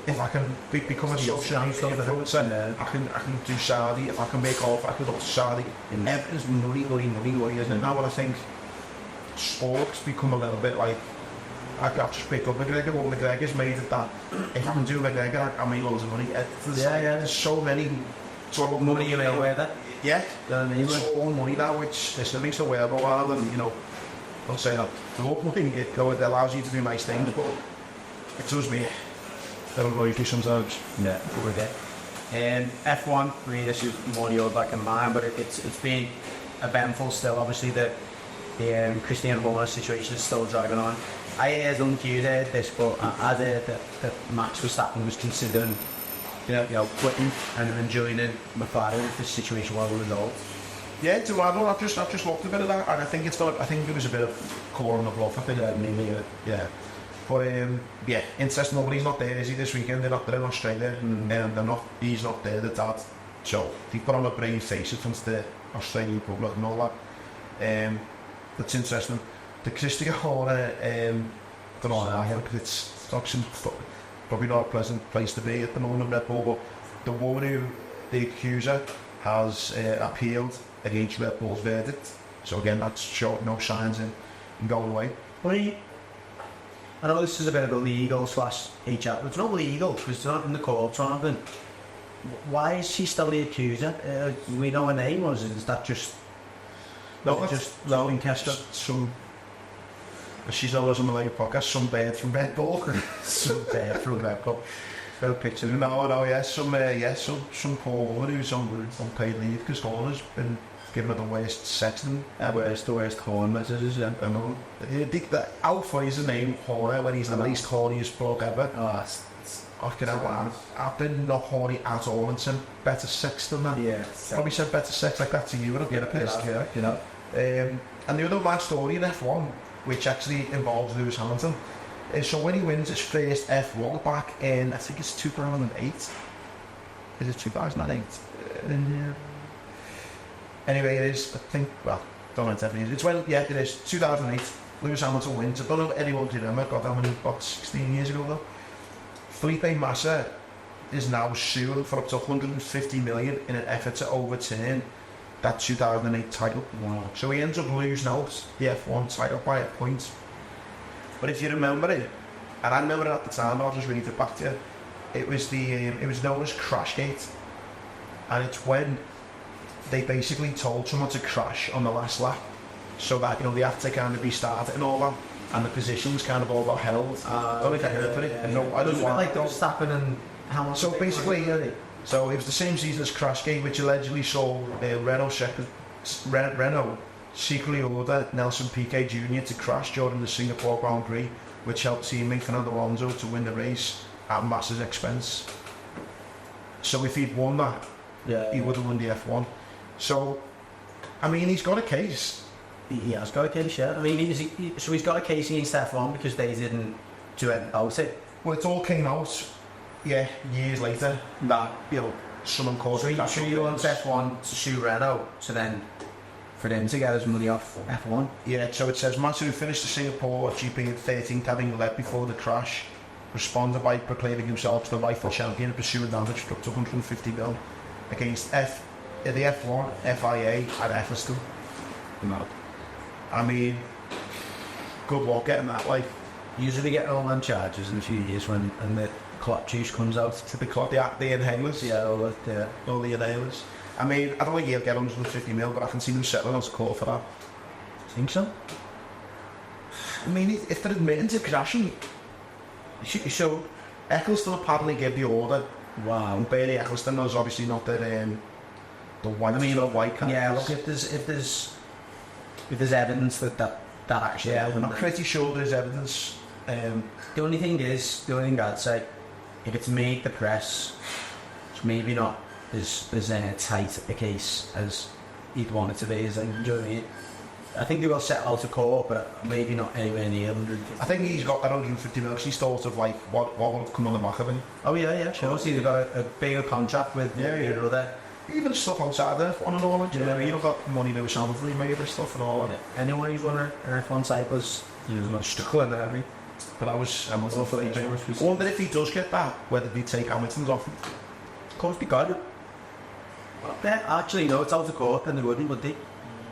if I can become a social influencer, I can do Saudi. If I can make off, I can look to Saudi. Everton's money, isn't it? Now what I think sports become a little bit like, I've just picked up McGregor. Well, McGregor's made it that if I can do McGregor, I make loads of money. There's so many sort of money you make with it. Yeah, you know what I mean? It's all money now, which there's nothing to wear, but rather than, you know, I'll say that the whole money it allows you to do nice things, but it does me a little noisy sometimes. Yeah, we're there. F1, I mean, this is more your back in mind, but it's been eventful still. Obviously, the Cristiano Ronaldo situation is still dragging on. I don't think you heard this, but I heard that Max Verstappen was considering, you know, quitting and joining McLaren if the situation was resolved. Yeah, to add on, I've just looked a bit of that, and I think it was a bit of core on the bluff. I think yeah. But yeah, interesting. Nobody's not there, is he, this weekend? They're not there in Australia, and he's not there, the dad. So they put on a brave face in front of the Australian public and all that. That's interesting. The Christian Horner, don't know how it's probably not a pleasant place to be at the moment, Red Bull, but the woman who the accuser has appealed against Red Bull's verdict. So again, that's showing no signs in going away. I know this is a bit of a legal / HR, but it's not legal because it's not in the court or anything. Why is she still the accuser? We know her name, or is that just... No, it's just Rowan Kester. She's always on the Live podcast, some bird from Red Bull. Some bird from Red Bull. Got a picture. Some poor woman who's on paid leave because Horner's been giving her the worst sex and the worst horn messages. Yeah. I know. How funny is the name Horner when he's the least horniest bloke ever? I've been not horny at all and said better sex than that. Yeah. Probably said better sex like that to you, I'd get a pissed. Yeah. You know. And the other last story in F1, which actually involves Lewis Hamilton, is so when he wins his first F1 back in, I think it's 2008. Is it 2008? Anyway, it is, I think, well, don't know if it is. It's when, yeah, it is, 2008. Lewis Hamilton wins. I don't know if anyone can remember, got that many, about 16 years ago though. Felipe Massa is now suing for up to 150 million in an effort to overturn that 2008 title. Wow. So he ends up losing out the F1 title by a point. But if you remember it, and I remember it at the time, I'll just read it back to you. It was known as Crashgate, and it's when they basically told someone to crash on the last lap, so that, you know, they had to kind of be started and all that, and the positions kind of all got held. I don't know if you heard of it. No, I don't want. Like Verstappen and Hamilton. So basically, so it was the same season as Crashgate, which allegedly saw Renault secretly ordered Nelson Piquet Jr. to crash during the Singapore Grand Prix, which helped teammate Fernando Alonso to win the race at Massa's expense. So if he'd won that, he would have won the F1. So, I mean, he's got a case. He has got a case, yeah. I mean, he's got a case against F1 because they didn't do it about it. Well, it all came out, yeah, years later. That, you know, someone called so he wants F1 to sue Renault, so then for them to get his money off F1. Yeah, so it says Massa, who finished the Singapore GP in 13th, having led before the crash, responded by proclaiming himself the rightful champion and pursuing damage for up to 150 mil against the F1, FIA and Everton. No. I mean, good luck getting that, like. Usually get all them charges in a few years when the clot juice comes out. To the clot, the inhalers. Yeah, all the inhalers. I mean, I don't think he'll get 150 mil, but I can see them settling out of court for that. Think so? I mean, if they're admitting to crashing, so Eccleston apparently gave the order Wow. And Bailey Eccleston was obviously not the white. I mean, the white card. Yeah, look, if there's evidence that actually Yeah, I'm happened, pretty sure there's evidence. the only thing I'd say, if it's made the press, it's maybe not as tight a case as you'd want it to be. Is, like, do you know what I mean? I think they will settle out of court, but maybe not anywhere near 100. I think he's got that 150 million. He's thought of like what will have come on the back of him. Oh yeah, sure. See, they've got a bigger contract with your brother. Even stuff outside there, on and all. You know, you've got money to sell for made and stuff and all that. Anyone who's won an F1 Cyprus, there's much struggling there, I mean. But I was for that. I wonder if he does get that, whether they take Hamilton's off him. Of course, they got it. Yeah, actually, no, it's out of court, then they wouldn't, would they?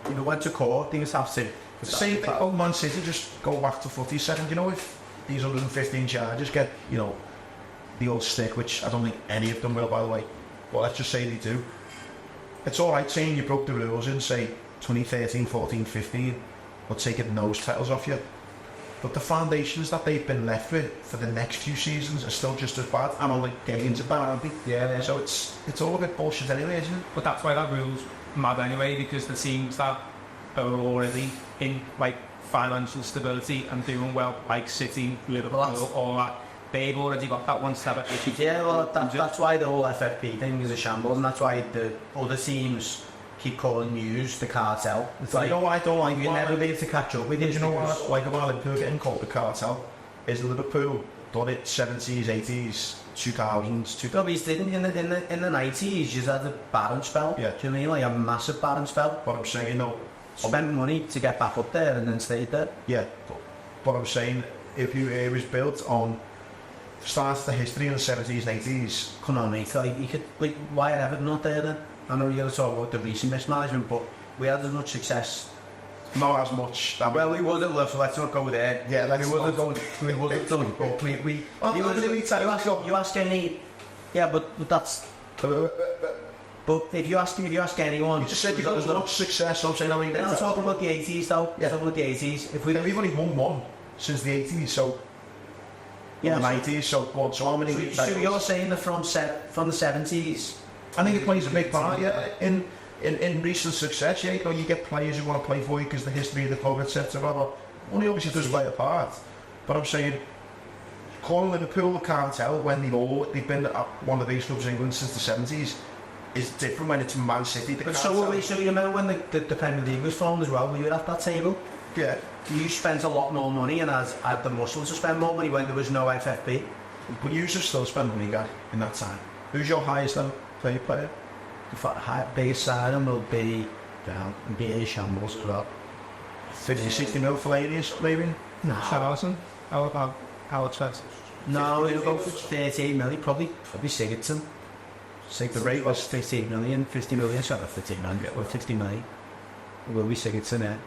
If it went to court, they just have to. Say if old Man City just go back to footy second, you know, if these 115 charges get, you know, the old stick, which I don't think any of them will, by the way, but let's just say they do. It's alright saying you broke the rules in, say, 2013, 14, 15, or taking those titles off you. But the foundations that they've been left with for the next few seasons are still just as bad, and only gains are bad, aren't they? Yeah. So it's all a bit bullshit anyway, isn't it? But that's why that rule's mad anyway, because the teams that are already in like financial stability and doing well, like City, Liverpool, all that, they've already got that one step at Yeah, well, that's why the whole FFP thing is a shambles, and that's why the other teams keep calling news the cartel. It's like, you know what I don't like? you'll never be able to catch up with it. You know what I like about Liverpool getting called the cartel? Is Liverpool done it 70s, 80s, 2000s, No, but he's didn't in the 90s. You just had a barren spell. Yeah. Do you know what I mean? Like a massive barren spell. But I'm saying, no. Spent money to get back up there and then stayed there. Yeah, but I'm saying if it was built on starts the history in the 70s and 80s. Come on, mate. Like, you could, like, why are Everton not there then? I know you're going to talk about the recent mismanagement, but we had as much success. Not as much. Well, we would have loved, so let's not go there. Yeah, we would have done. We would have done. But you ask any. Yeah, but that's. But if you ask anyone, you just said you got as much success. I'm saying, I mean, I'm talking about the 80s though. Yeah. Talking about the 80s. If we've only won one since the 80s, so yeah, the 90s. So what? So how many? So you're saying that from the 70s? I think it plays a big part. Yeah, in recent success. Yeah, you know, you get players who want to play for you because the history of the club, etc. Only obviously does play a part. But I'm saying, calling Liverpool the cartel when they've been at one of these clubs in England since the 70s. Is different when it's Man City. But so you remember when the Premier League was formed as well? Were you at that table? Yeah. You spent a lot more money and had the muscle to spend more money when there was no FFP. But you should still spend money, guy, in that time. Who's your highest level player? The biggest signing will be a shambles as well. 50-60 mil for ladies, maybe? No. Allison? How about Alex Fest? No, he'll go for 13 million, probably Sigurdsson. The rate was 50 million, so 15 million, or 50 million. Will be Sigurdsson there.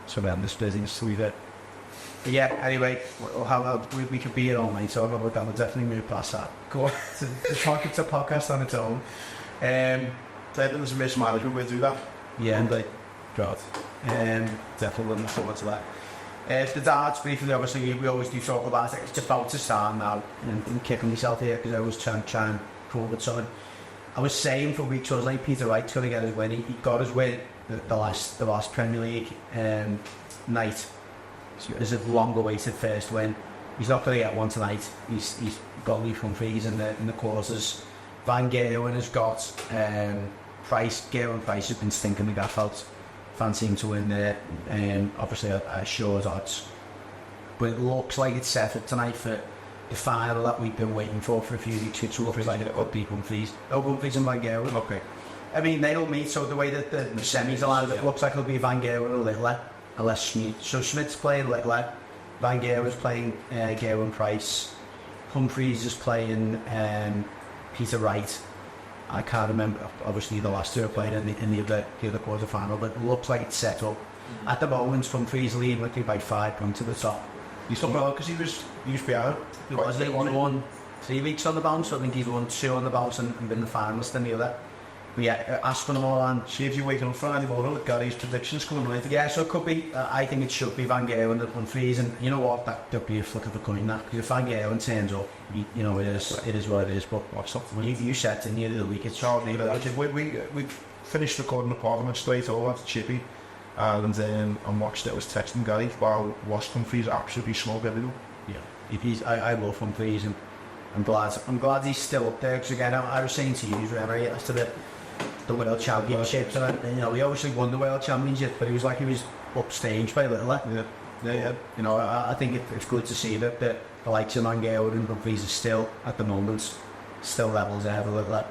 So I'm just busy, so we've it. Yeah, anyway, we could be here all night, so I'll definitely move past that. Go on, it's a podcast on its own. There's a mismanagement, we'll do that. Yeah, and like, God. Definitely looking forward to that. The darts, briefly, obviously, we always do talk about it. It's about to start now, and I'm kicking myself here because I was trying to forward something. I was saying for weeks, I was like, Peter Wright's going to get his win. He got his win the last Premier League night. It's a long-awaited first win. He's not going to get one tonight. He's got Lee Humphries in the quarters. Van Gerwen has got Price. Gerwen Price has been stinking the gaff out. Fancy him to win there. Obviously, a short odds. But it looks like it's set up tonight for the final that we've been waiting for a few weeks, which looks like it could be Humphries. Oh, Humphries and Van Gerwen. Okay. I mean, they'll meet, so the way that the semis are, it looks like it'll be Van Gerwen or Littler, unless Schmidt. So Schmidt's playing Littler, Van Gerwen's playing Gerwen Price, Humphries is playing Peter Wright. I can't remember, obviously the last two are playing in the other quarter final, but it looks like it's set up. At the moment, Humphries leading literally by 5 points to the top. He's still well because he was behind. He won 3 weeks on the bounce, so I think he's won 2 on the bounce and been the finalist in the other. But yeah, ask for them all and See if you're waking up Friday morning with Gary's predictions coming later. yeah, so it could be. I think it should be Van Gaal and Humphreys, and you know what? That'd be a flick of a coin. That because if Van Gaal turns up, you know it is what it is. But What's up? you said in the other week, it's Charlie, we finished recording the Parliament straight over to Chippy, and watched it. I was texting Gary while Humphreys absolutely smoked everything. yeah. If he's, I love Humphreys, and I'm glad he's still up there. Because again, I was saying to you, remember, as to the World Championships, and you know, he obviously won the World Championship, but he was upstaged by a little. Yeah. You know, I think it's good to see that the likes of Van Gaal and Humphreys are still, at the moment, still levels ahead a little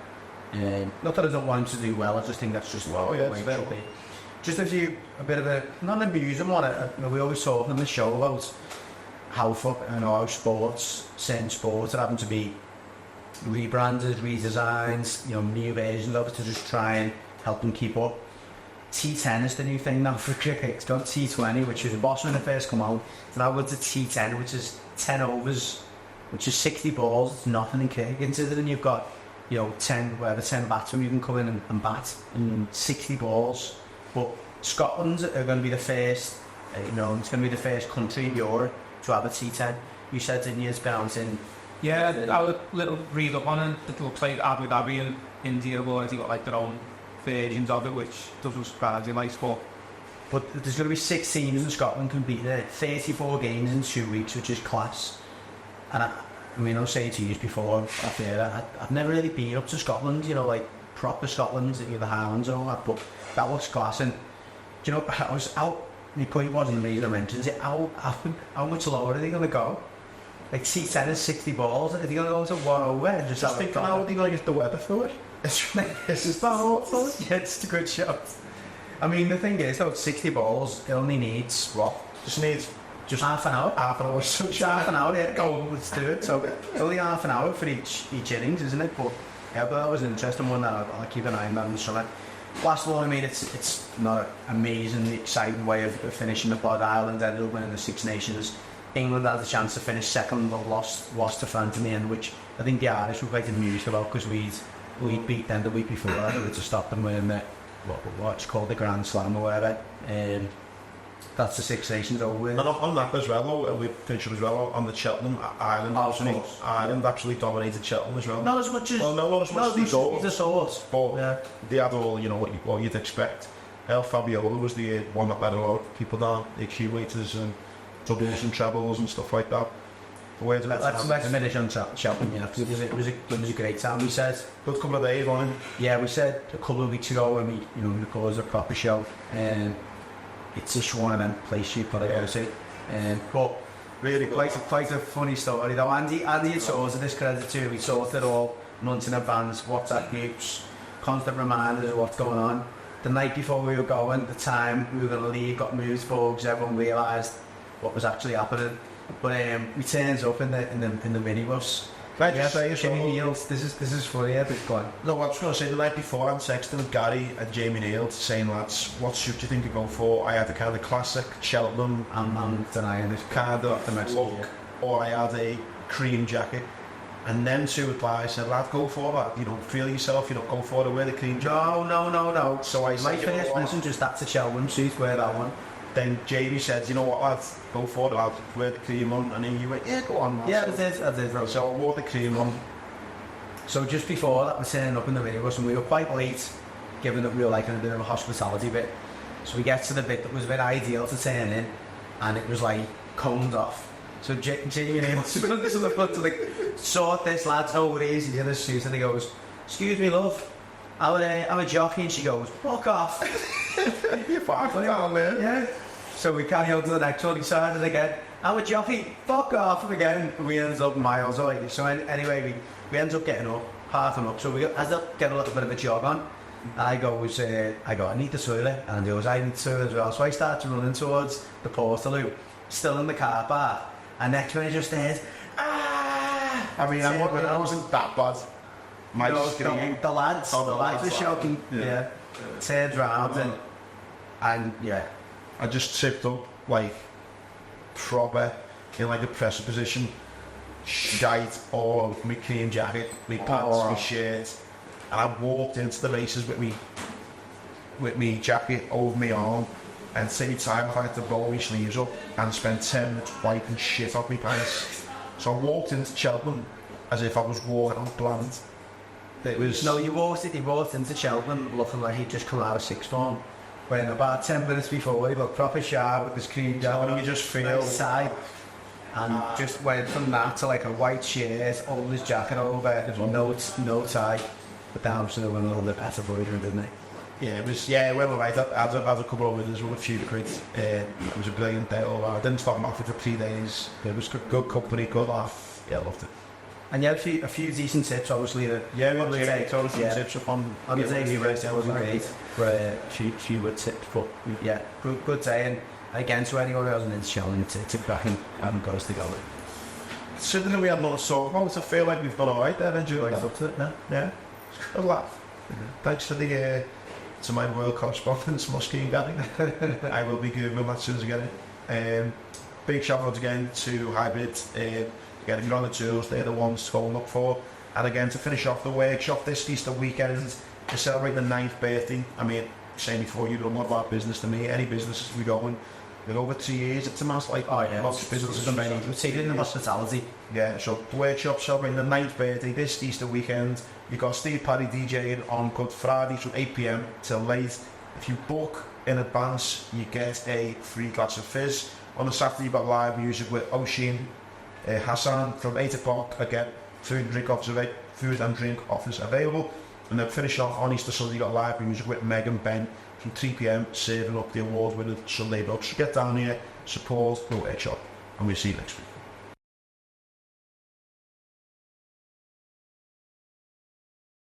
bit. Not that I don't want him to do well, I just think that's just Well, yeah, the way it should be. Just as you a bit of a, not an amusing one, you know, we always talk on the show about how certain sports are having to be rebranded, redesigned, you know, new versions of it to just try and help them keep up. T10 is the new thing now for cricket. It's got T20, which was a boss when it first come out. So now it's a T10, which is 10 overs, which is 60 balls. It's nothing in cricket. Considering you've got, you know, 10 batsmen, you can come in and bat and 60 balls. But Scotland are going to be the first, you know, it's going to be the first country in Europe to have a T10. You said in years bouncing. Yeah, I would little read up on it. It looks like Abu Dhabi and India have already got like their own versions of it, which doesn't surprise you, like sport. But there's going to be 6 teams in Scotland competing there, 34 games in 2 weeks, which is class. And I mean, I was saying to you before, I've never really been up to Scotland, you know, like proper Scotland, the Highlands and all that, but that was class. And, do you know, I was out, my point wasn't the reason I mentioned it, how much lower are they going to go? Like T10 is 60 balls, are they going to go to 1 just think how are they going to get the weather for it? It's awful. Yeah, it's a good shot. I mean, the thing is, though, 60 balls, it only needs what? Just needs half an hour. half an hour. Half an hour, yeah. Go, let's do it. So it's only half an hour for each innings, isn't it? But yeah, but that was an interesting one that I'll keep an eye on that in the summer. Last of all, I mean, it's not an amazingly exciting way of finishing the pod. Ireland ended up winning the Six Nations. England had the chance to finish second, but lost to France in the end, which I think the Irish were quite amused about because we'd beat them the week before to stop them winning what's called the Grand Slam or whatever. That's the Six Nations over with. And on that as well, though, we finished as well on the Cheltenham. Ireland actually dominated Cheltenham as well. Not as much as... Well, no, not as much as they thought. The sort. But yeah. They had all, you know, what you'd expect. El Fabiola was the one that led a lot of people down, the accumulators and doubles and trebles and stuff like that. Let's finish on Cheltenham, yeah, because it was a great time. We said good couple of days on it. Yeah, we said a couple of weeks ago when we recorded a proper show, and it's just one of them places you put it out to. But really quite a funny story though. Andy had sort of discredit too. We sorted all months in advance, WhatsApp groups, constant reminders of what's going on. The night before we were going, the time we were going to leave got moved forward because everyone realised what was actually happening. But we turns up in the minibus. Can I just say Jamie Neal, this is funny, yeah, but go on. No, I was going to say the night before I'm texting with Gary and Jamie Neal saying, lads, what suit do you think you go for? I had the kind of classic Cheltenham I'm denying this kind of look, or I had a cream jacket. And then two replies said, lad, go for that. You don't feel yourself, you don't go for it, wear the cream jacket. No. So I my said, first mention just that's a Cheltenham suit, wear that one. Then Jamie said, you know what, lad, go for it, lad, wear the cream one. And then you went, yeah, go on, man. Yeah, I did. So I wore the cream one. So just before that, we're turning up in the minibus and we were quite late, given that we were like in a bit of a hospitality bit. So we get to the bit that was a bit ideal to turn in, and it was like coned off. So Jamie and him stood this on the front to like sort this lad's over easy in his suit, and he goes, "Excuse me, love, I'm a jockey," and she goes, "Fuck off." You're fucking down there. Yeah. So we carry on to the next one. He started again. "I'm a jockey. Fuck off." And again, we ended up miles away. So anyway, we ended up getting up, half up. So we ended up getting a little bit of a jog on. And I need the toilet. And he goes, I need the toilet as well. So I started running towards the Portaloo, still in the car park. And next one I just heard, ah! I mean, I wasn't that bad. The lads were shouting, yeah. Turned round and yeah. I just tipped up like proper in like a presser position, shite all over my cream jacket, my pants, my shirt, and I walked into the races with me jacket over my arm, and same time I had to roll my sleeves up and spend 10 minutes wiping shit off my pants. So I walked into Cheltenham as if I was walking on bland. It was... No, he walked into Cheltenham looking like he'd just come out of sixth form. When about 10 minutes before, he looked proper sharp with his cream down. You just feel... Side. And just went from that to like a white shirt, all his jacket over, no tie. But damn sure went a little bit better for him, didn't he? Yeah, it was, well, right. I had a couple of winners with a few quid. It was a brilliant day all around. I didn't stop him off for 3 days. It was good company, good laugh. Yeah, I loved it. And you had a few decent tips, obviously. Yeah, we had tips up on the day. It was great. Few were tips, but yeah, good day. And again, to anyone who hasn't been Cheltenham, tip back and got us to go. Considering we had a lot of talk about it, I feel like we've done alright there, haven't you? Up to it now. Yeah, good laugh. Thanks for the to my world correspondence, Muskie and Gary. I will be Googling that as soon as I get it. Big shout out again to Hybrid. Again, if you're on the tools, they're the ones to go and look for. And again, to finish off the workshop this Easter weekend, to celebrate the 9th birthday. I mean, saying before, you don't know about business to me. Any businesses we go in, they're over 2 years. It's a mass like lots of businesses are many. We've taken in the hospitality. Yeah, so the workshop celebrating the 9th birthday this Easter weekend. You've got Steve Paddy DJing on Good Friday from 8 PM till late. If you book in advance, you get a free glass of fizz. On the Saturday, you've got live music with Oisin Hassan from 8 o'clock. Again, food and drink offers available. And then finish off on Easter Sunday, you've got live music with Meg and Ben from 3 PM, serving up the award winning Sunday books. So get down here, support the workshop, and we'll see you next week.